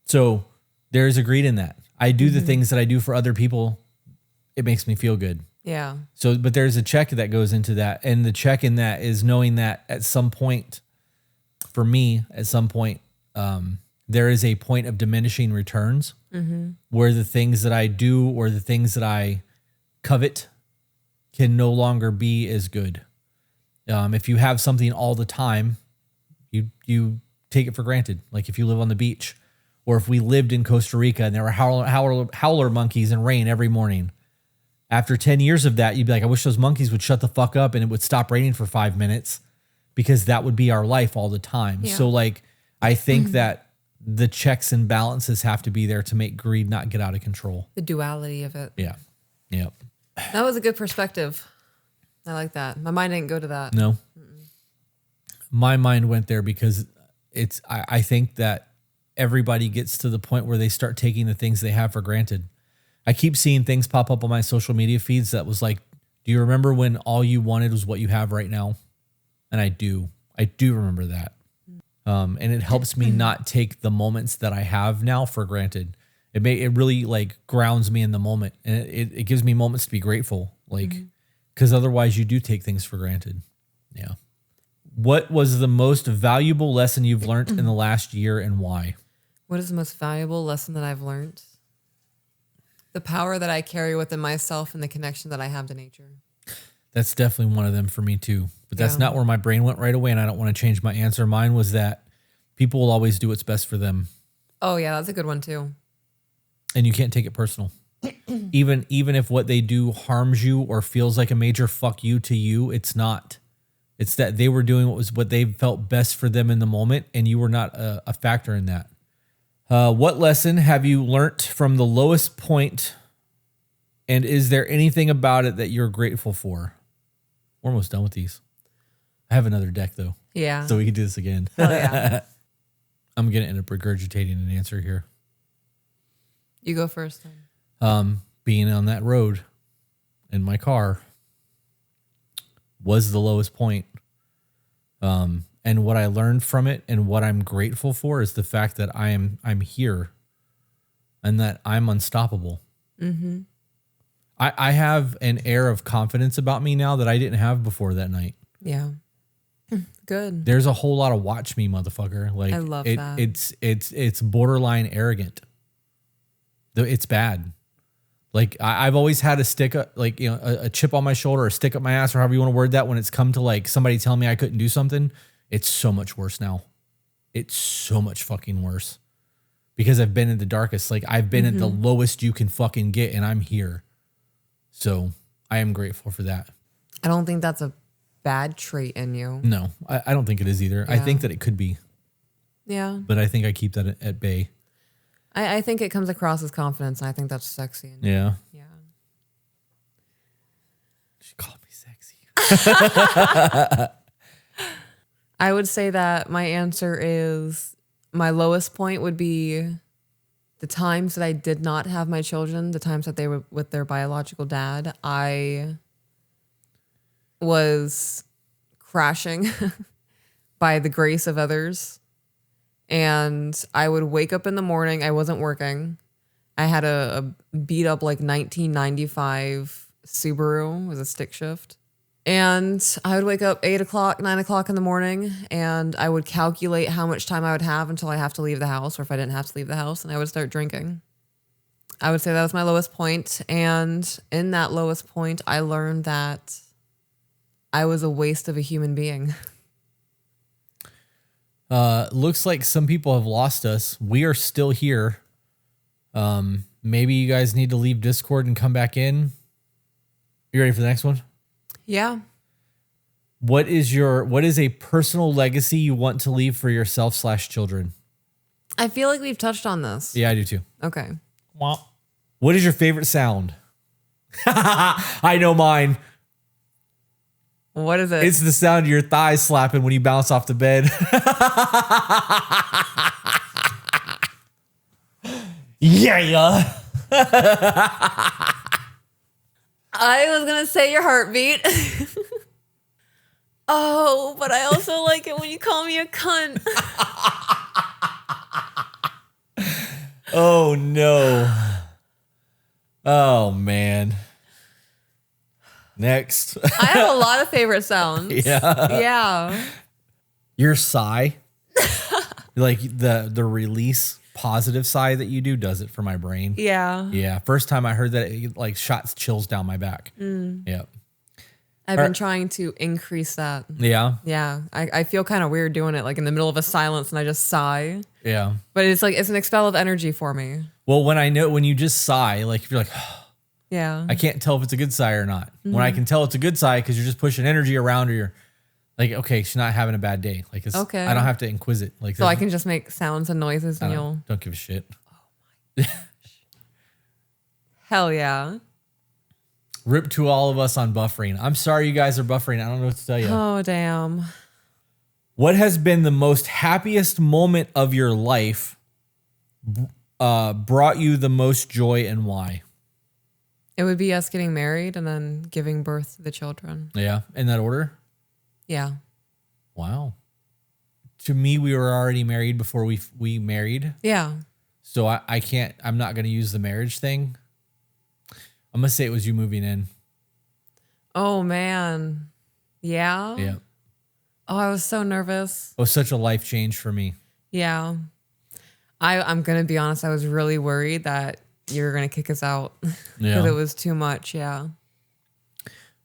So there's a greed in that. I do the things that I do for other people. It makes me feel good. Yeah. So, but there's a check that goes into that. And the check in that is knowing that at some point, for me, at some point, there is a point of diminishing returns where the things that I do or the things that I covet can no longer be as good. If you have something all the time, you take it for granted. Like if you live on the beach, or if we lived in Costa Rica and there were howler monkeys and rain every morning. After 10 years of that, you'd be like, I wish those monkeys would shut the fuck up and it would stop raining for 5 minutes, because that would be our life all the time. Yeah. So like, I think that the checks and balances have to be there to make greed not get out of control. The duality of it. Yeah. Yep. That was a good perspective. I like that. My mind didn't go to that. No. My mind went there because I think that everybody gets to the point where they start taking the things they have for granted. I keep seeing things pop up on my social media feeds that was like, do you remember when all you wanted was what you have right now? And I do remember that. And it helps me not take the moments that I have now for granted. It really like grounds me in the moment, and it gives me moments to be grateful. Like, because otherwise you do take things for granted. Yeah. What was the most valuable lesson you've learned in the last year, and why? What is the most valuable lesson that I've learned? The power that I carry within myself and the connection that I have to nature. That's definitely one of them for me too. But that's Yeah. not where my brain went right away, and I don't want to change my answer. Mine was that people will always do what's best for them. Oh yeah, that's a good one too. And you can't take it personal. even if what they do harms you or feels like a major fuck you to you, it's not. It's that they were doing what they felt best for them in the moment, and you were not a factor in that. What lesson have you learnt from the lowest point, and is there anything about it that you're grateful for? We're almost done with these. I have another deck though. Yeah. So we can do this again. Hell yeah. I'm going to end up regurgitating an answer here. You go first then. Being on that road in my car was the lowest point. And what I learned from it and what I'm grateful for is the fact that I'm here and that I'm unstoppable. Mm-hmm. I have an air of confidence about me now that I didn't have before that night. Yeah. Good. There's a whole lot of watch me, motherfucker. Like I love that. It's borderline arrogant. It's bad. Like I've always had a stick up, like, you know, a chip on my shoulder, or a stick up my ass, or however you want to word that. When it's come to like somebody telling me I couldn't do something, it's so much worse now. It's so much fucking worse because I've been in the darkest. Like I've been at the lowest you can fucking get, and I'm here. So I am grateful for that. I don't think that's a bad trait in you. No, I don't think it is either. I Yeah. think that it could be, Yeah. but I think I keep that at bay. I think it comes across as confidence, and I think that's sexy. And Yeah. yeah. She called me sexy. I would say that my answer is my lowest point would be the times that I did not have my children, the times that they were with their biological dad. I was crashing by the grace of others. And I would wake up in the morning. I wasn't working. I had a beat up like 1995 Subaru. It was a stick shift. And I would wake up 8 o'clock, 9 o'clock in the morning, and I would calculate how much time I would have until I have to leave the house, or if I didn't have to leave the house, and I would start drinking. I would say that was my lowest point. And in that lowest point, I learned that I was a waste of a human being. Looks like some people have lost us. We are still here. Maybe you guys need to leave Discord and come back in. You ready for the next one? Yeah. What is a personal legacy you want to leave for yourself/children? I feel like we've touched on this. Yeah, I do too. Okay. What is your favorite sound? I know mine. What is it? It's the sound of your thighs slapping when you bounce off the bed. Yeah. I was going to say your heartbeat. Oh, but I also like it when you call me a cunt. Oh, no. Oh, man. Next. I have a lot of favorite sounds. Yeah. Yeah. Your sigh, like the release positive sigh that you do does it for my brain. Yeah. Yeah. First time I heard that, it like shot chills down my back. Yeah. I've been trying to increase that. Yeah. Yeah. I feel kind of weird doing it like in the middle of a silence and I just sigh. Yeah. But it's like, it's an expel of energy for me. Well, when you just sigh, like if you're like, Yeah. I can't tell if it's a good sigh or not. When I can tell it's a good sigh because you're just pushing energy around, or you're like, okay, she's not having a bad day. Like, it's, Okay. I don't have to inquisite. Like, So I can just make sounds and noises and you'll. don't give a shit. Hell yeah. Rip to all of us on buffering. I'm sorry you guys are buffering. I don't know what to tell you. Oh, damn. What has been the most happiest moment of your life? Brought you the most joy, and why? It would be us getting married and then giving birth to the children. Yeah, in that order. Yeah. Wow. To me, we were already married before we married, Yeah. so I can't. I'm not going to use the marriage thing. I'm gonna say it was you moving in. Oh, man. Yeah. Yeah. Oh, I was so nervous. It was such a life change for me. Yeah. I'm going to be honest. I was really worried that you were going to kick us out because Yeah. it was too much. Yeah.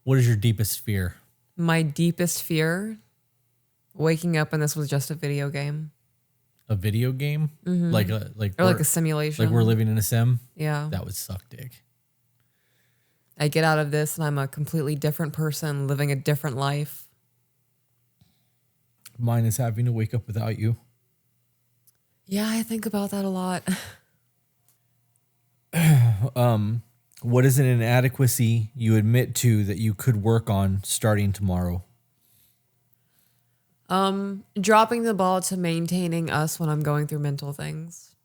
What is your deepest fear? My deepest fear, waking up and this was just a video game. A video game? Like a Or like a simulation. like we're living in a sim? Yeah. That would suck dick. I get out of this and I'm a completely different person living a different life. Mine is having to wake up without you. Yeah, I think about that a lot. What is an inadequacy you admit to that you could work on starting tomorrow? Dropping the ball to maintaining us when I'm going through mental things.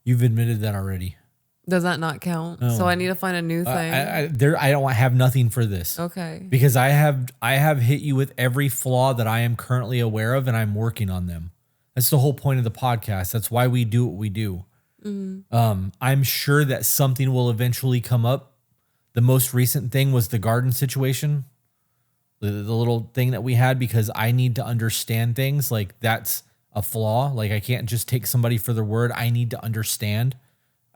You've admitted that already. Does that not count? No. So I need to find a new thing. I don't have nothing for this. Okay. Because I have hit you with every flaw that I am currently aware of, and I'm working on them. That's the whole point of the podcast. That's why we do what we do. I'm sure that something will eventually come up. The most recent thing was the garden situation, the little thing that we had, because I need to understand things. Like, that's a flaw. Like, I can't just take somebody for their word. I need to understand.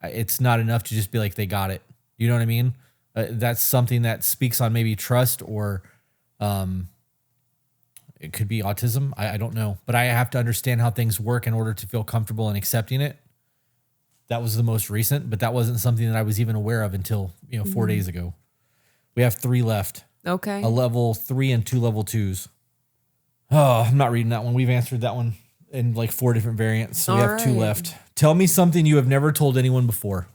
It's not enough to just be like, they got it. You know what I mean? That's something that speaks on maybe trust, or it could be autism. I don't know. But I have to understand how things work in order to feel comfortable in accepting it. That was the most recent, but that wasn't something that I was even aware of until 4 days ago. We have 3 left. Okay. A level 3 and 2 level 2s. Oh, I'm not reading that one. We've answered that one in like 4 different variants. So we have 2 left. Tell me something you have never told anyone before.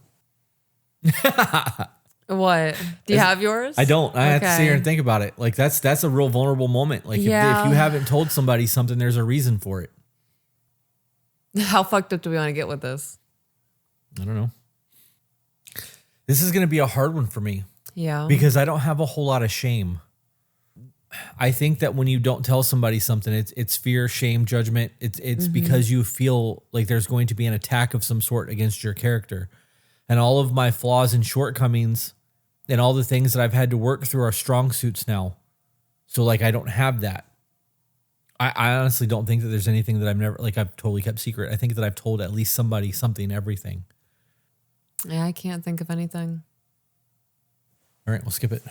What? Do you have yours? I don't. I have to sit here and Okay. think about it. Like, that's a real vulnerable moment. Like, if Yeah. you haven't told somebody something, there's a reason for it. How fucked up do we want to get with this? I don't know. This is going to be a hard one for me Yeah. because I don't have a whole lot of shame. I think that when you don't tell somebody something, it's fear, shame, judgment. It's because you feel like there's going to be an attack of some sort against your character. And all of my flaws and shortcomings and all the things that I've had to work through are strong suits now. So, like, I don't have that. I honestly don't think that there's anything that I've totally kept secret. I think that I've told at least somebody something, everything. Yeah, I can't think of anything. All right, we'll skip it.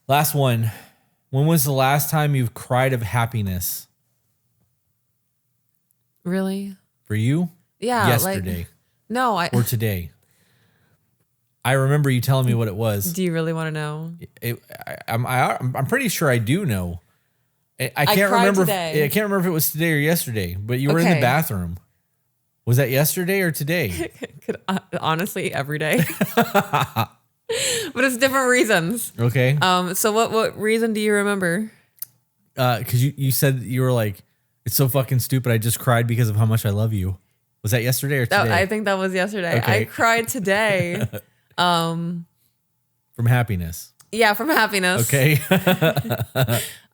Last one. When was the last time you've cried of happiness? Really? For you? Yeah. Yesterday No, or today. I remember you telling me what it was. Do you really want to know? I'm pretty sure I do know. I can't cried remember. today. I can't remember if it was today or yesterday. But you were in the Okay. bathroom. Was that yesterday or today? Honestly, every day. But it's different reasons. Okay. So what reason do you remember? Because you said you were like, it's so fucking stupid. I just cried because of how much I love you. Was that yesterday or today? I think that was yesterday. Okay. I cried today. From happiness. Yeah, from happiness. Okay.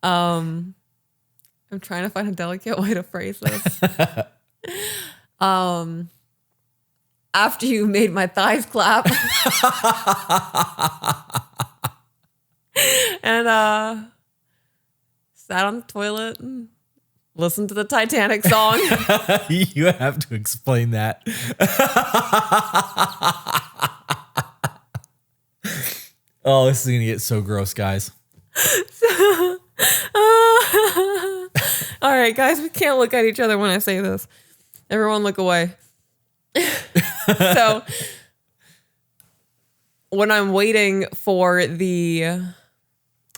I'm trying to find a delicate way to phrase this. After you made my thighs clap. And sat on the toilet and listened to the Titanic song. You have to explain that. Oh, this is going to get so gross, guys. All right, guys, we can't look at each other when I say this. Everyone look away. So when I'm waiting for the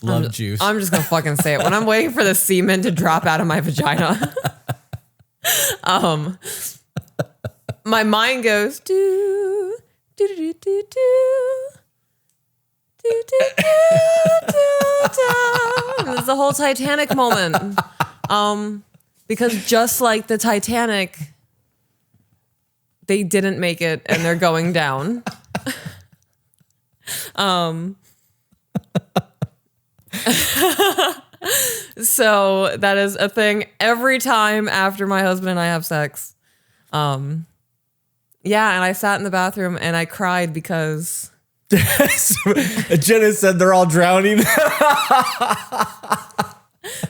Love juice. I'm just gonna fucking say it. When I'm waiting for the semen to drop out of my vagina, my mind goes do do do do do do do do do. It's the whole Titanic moment. Because just like the Titanic, they didn't make it and they're going down. So that is a thing every time after my husband and I have sex. Yeah, and I sat in the bathroom and I cried because Jenna said they're all drowning.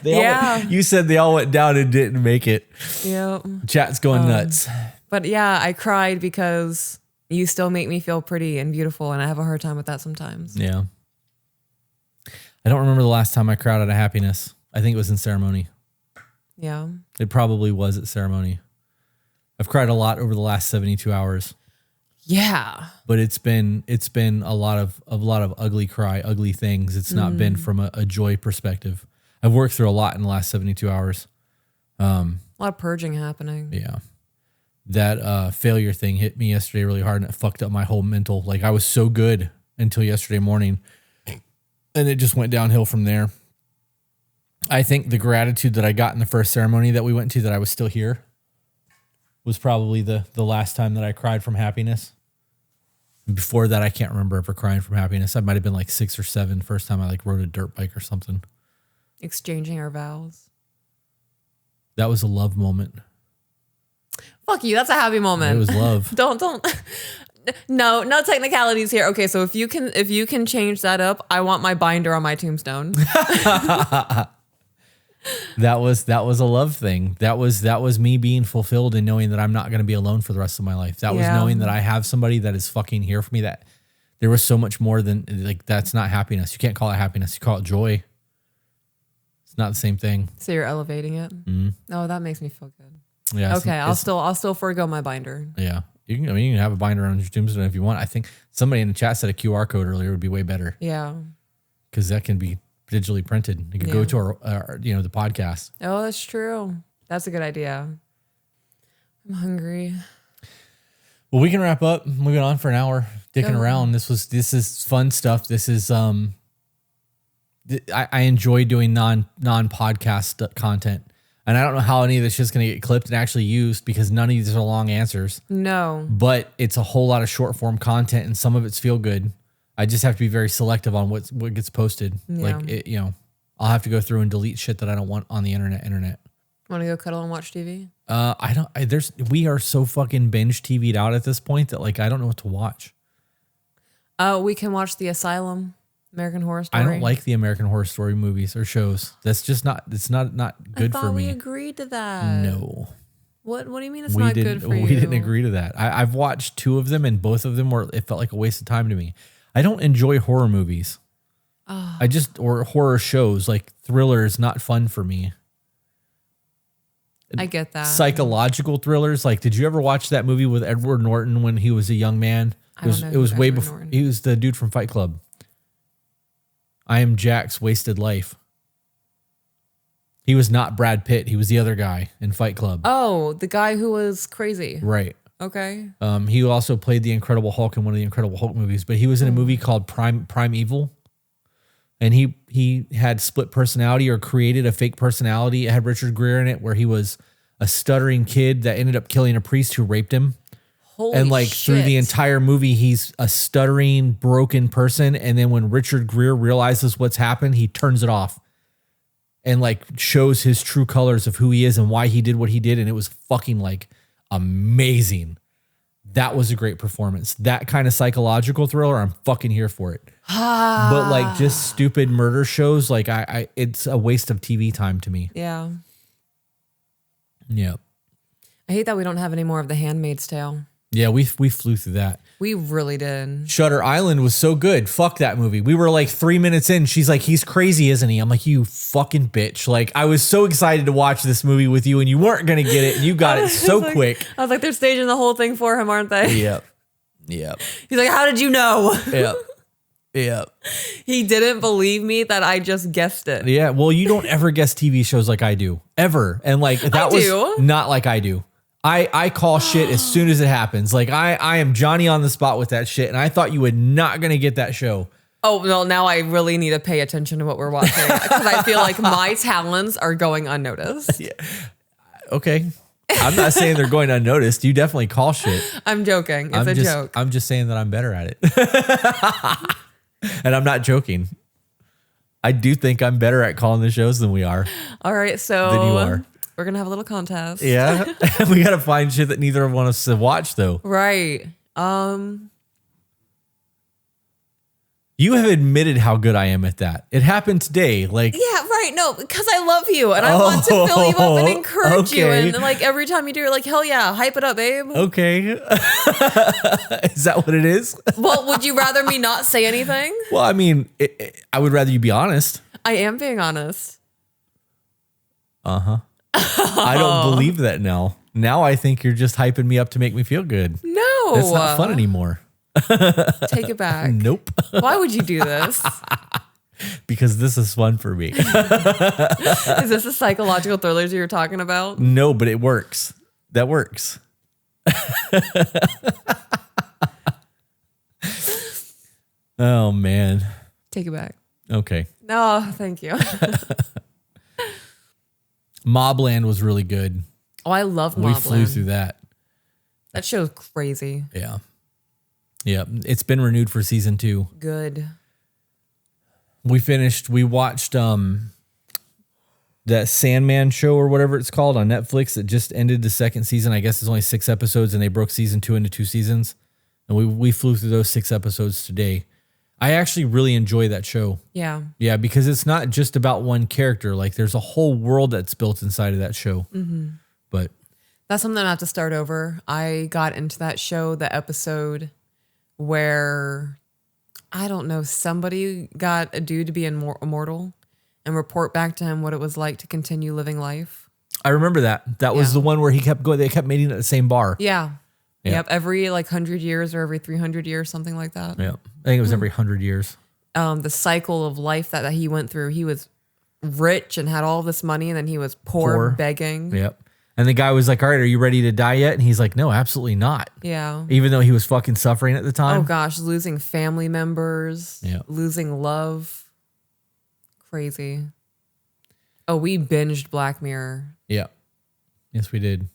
You said they all went down and didn't make it. yeah. Chat's going nuts. But yeah, I cried because you still make me feel pretty and beautiful, and I have a hard time with that sometimes. Yeah. I don't remember the last time I cried out of happiness. I think it was in ceremony. Yeah. It probably was at ceremony. I've cried a lot over the last 72 hours. Yeah. But it's been a lot of ugly things. It's not been from a joy perspective. I've worked through a lot in the last 72 hours. A lot of purging happening. Yeah. That failure thing hit me yesterday really hard, and it fucked up my whole mental. Like, I was so good until yesterday morning, and it just went downhill from there. I think the gratitude that I got in the first ceremony that we went to, that I was still here, was probably the last time that I cried from happiness. Before that, I can't remember ever crying from happiness. I might have been like 6 or 7 first time I like rode a dirt bike or something. Exchanging our vows. That was a love moment. Fuck you. That's a happy moment. It was love. Don't. No technicalities here. Okay, so if you can change that up, I want my binder on my tombstone. That was a love thing. That was me being fulfilled and knowing that I'm not going to be alone for the rest of my life. That was knowing that I have somebody that is fucking here for me. That there was so much more than, like, that's not happiness. You can't call it happiness. You call it joy. It's not the same thing. So you're elevating it. Mm-hmm. Oh, that makes me feel good. Yeah. Okay, I'll still forego my binder. Yeah. You can have a binder on your tombstone if you want. I think somebody in the chat said a QR code earlier would be way better. Yeah. Because that can be digitally printed. You can go to our the podcast. Oh, that's true. That's a good idea. I'm hungry. Well, we can wrap up. Moving on for an hour, dicking around. This is fun stuff. This is I enjoy doing non-podcast content. And I don't know how any of this shit's going to get clipped and actually used, because none of these are long answers. No. But it's a whole lot of short form content, and some of it's feel good. I just have to be very selective on what gets posted. Yeah. Like, I'll have to go through and delete shit that I don't want on the internet. Want to go cuddle and watch TV? We are so fucking binge TV'd out at this point that, like, I don't know what to watch. We can watch The Asylum, American Horror Story. I don't like the American Horror Story movies or shows. That's just not good for me. We agreed to that. No. What do you mean it's not good for you? We didn't agree to that. I've watched 2 of them, and both of them it felt like a waste of time to me. I don't enjoy horror movies. Oh. Or horror shows. Like, thriller is not fun for me. I get that. Psychological thrillers. Like, did you ever watch that movie with Edward Norton when he was a young man? It was way before. He was the dude from Fight Club. I Am Jack's Wasted Life. He was not Brad Pitt. He was the other guy in Fight Club. Oh, the guy who was crazy. Right. Okay. He also played the Incredible Hulk in one of the Incredible Hulk movies, but he was in a movie called Prime Evil. And he had split personality or created a fake personality. It had Richard Gere in it, where he was a stuttering kid that ended up killing a priest who raped him. Holy and like shit. through the entire movie, he's a stuttering, broken person. And then when Richard Gere realizes what's happened, he turns it off and like shows his true colors of who he is and why he did what he did. And it was fucking like amazing. That was a great performance. That kind of psychological thriller, I'm fucking here for it. But like just stupid murder shows, like it's a waste of TV time to me. Yeah. Yeah. I hate that we don't have any more of The Handmaid's Tale. Yeah, we flew through that. We really did. Shutter Island was so good. Fuck that movie. We were like 3 minutes in. She's like, he's crazy, isn't he? I'm like, you fucking bitch. Like, I was so excited to watch this movie with you and you weren't going to get it. And you got it so quick. I was like, they're staging the whole thing for him, aren't they? Yep. Yep. He's like, how did you know? Yep. Yep. He didn't believe me that I just guessed it. Yeah. Well, you don't ever guess TV shows like I do. Ever. And like, that was not like I do. I call shit as soon as it happens. Like I am Johnny on the spot with that shit. And I thought you were not going to get that show. Oh, well, now I really need to pay attention to what we're watching because I feel like my talents are going unnoticed. Yeah. Okay. I'm not saying they're going unnoticed. You definitely call shit. I'm joking. It's a joke. I'm just saying that I'm better at it. And I'm not joking. I do think I'm better at calling the shows than we are. All right. So than you are. We're going to have a little contest. Yeah. We got to find shit that neither of us want us to watch though. Right. You have admitted how good I am at that. It happened today. Like, yeah, right. No, because I love you and I want to fill you up and encourage you. And like every time you do, you're like, hell yeah, hype it up, babe. Okay. Is that what it is? Well, would you rather me not say anything? Well, I mean, I would rather you be honest. I am being honest. Uh-huh. I don't believe that now. Now I think you're just hyping me up to make me feel good. No. That's not fun anymore. Take it back. Nope. Why would you do this? Because this is fun for me. Is this the psychological thrillers you were talking about? No, but it works. That works. Oh, man. Take it back. Okay. No, thank you. Mobland was really good. Oh, I love Mobland. We flew through that. That show's crazy. Yeah. Yeah. It's been renewed for season 2. Good. We watched that Sandman show or whatever it's called on Netflix that just ended the second season. I guess it's only 6 episodes and they broke season 2 into 2 seasons. And we flew through those 6 episodes today. I actually really enjoy that show. Yeah. Yeah, because it's not just about one character. Like there's a whole world that's built inside of that show. Mm-hmm. But that's something I have to start over. I got into that show, the episode where, I don't know, somebody got a dude to be immortal and report back to him what it was like to continue living life. I remember that. That was the one where he kept going. They kept meeting at the same bar. Yeah. Yeah. Yep. Every like 100 years or every 300 years, something like that. Yeah. I think it was every 100 years. The cycle of life that he went through. He was rich and had all this money and then he was poor. Begging. Yep. And the guy was like, all right, are you ready to die yet? And he's like, no, absolutely not. Yeah. Even though he was fucking suffering at the time. Oh gosh, losing family members. Yeah. Losing love. Crazy. Oh, we binged Black Mirror. Yeah. Yes, we did.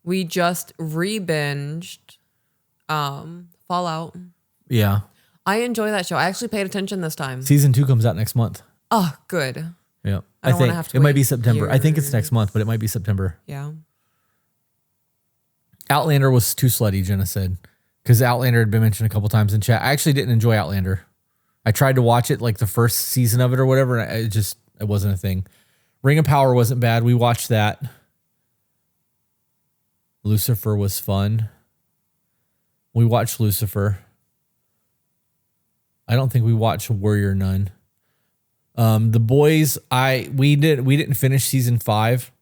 We just re-binged Fallout. Yeah. I enjoy that show. I actually paid attention this time. Season 2 comes out next month. Oh, good. Yeah. I don't think wanna have to it might wait be September. I think it's years. next month, but it might be September. Yeah. Outlander was too slutty, Jenna said. Because Outlander had been mentioned a couple times in chat. I actually didn't enjoy Outlander. I tried to watch it, like the first season of it or whatever, and it wasn't a thing. Ring of Power wasn't bad. We watched that. Lucifer was fun. We watched Lucifer. I don't think we watched Warrior Nun. The Boys, we didn't finish season 5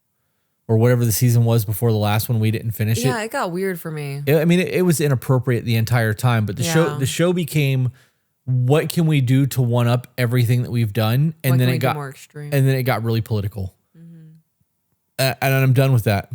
or whatever the season was before the last one. We didn't finish it. Yeah, it got weird for me. It was inappropriate the entire time, but the show became, what can we do to one up everything that we've done? And then it got more extreme. And then it got really political. Mm-hmm. And I'm done with that.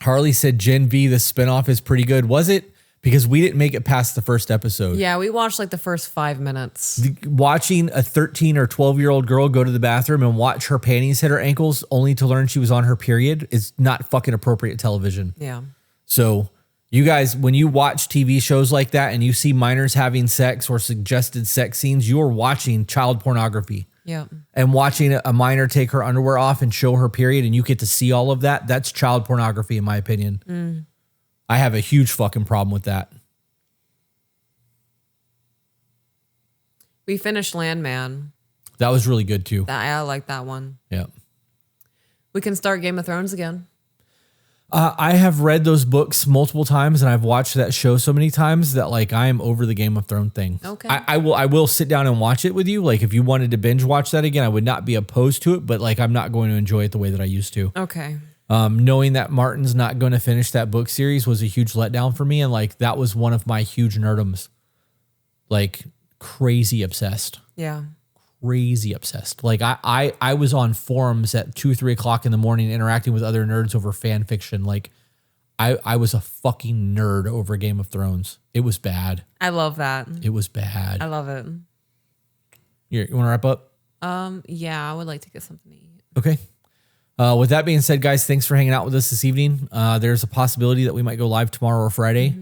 Harley said Gen V, the spinoff is pretty good. Was it? Because we didn't make it past the first episode. Yeah, we watched like the first 5 minutes. Watching a 13 or 12-year-old girl go to the bathroom and watch her panties hit her ankles only to learn she was on her period is not fucking appropriate television. Yeah. So you guys, when you watch TV shows like that and you see minors having sex or suggested sex scenes, you're watching child pornography. Yeah. And watching a minor take her underwear off and show her period and you get to see all of that, that's child pornography in my opinion. I have a huge fucking problem with that. We finished Landman. That was really good too. I like that one. Yeah. We can start Game of Thrones again. I have read those books multiple times and I've watched that show so many times that like I am over the Game of Thrones thing. Okay. I will sit down and watch it with you. Like if you wanted to binge watch that again, I would not be opposed to it, but like I'm not going to enjoy it the way that I used to. Okay. Knowing that Martin's not going to finish that book series was a huge letdown for me. And like, that was one of my huge nerdems, like crazy obsessed. Yeah. Crazy obsessed. Like I was on forums at 2-3 o'clock in the morning interacting with other nerds over fan fiction. Like I was a fucking nerd over Game of Thrones. It was bad. I love that. It was bad. I love it. You want to wrap up? Yeah, I would like to get something to eat. Okay. With that being said, guys, thanks for hanging out with us this evening. There's a possibility that we might go live tomorrow or Friday.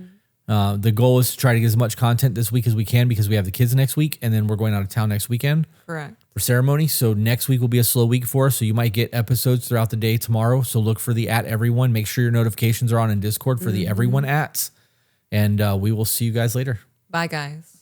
The goal is to try to get as much content this week as we can because we have the kids next week and then we're going out of town next weekend. Correct. For ceremony. So next week will be a slow week for us. So you might get episodes throughout the day tomorrow. So look for the @everyone. Make sure your notifications are on in Discord for the everyone @. And we will see you guys later. Bye, guys.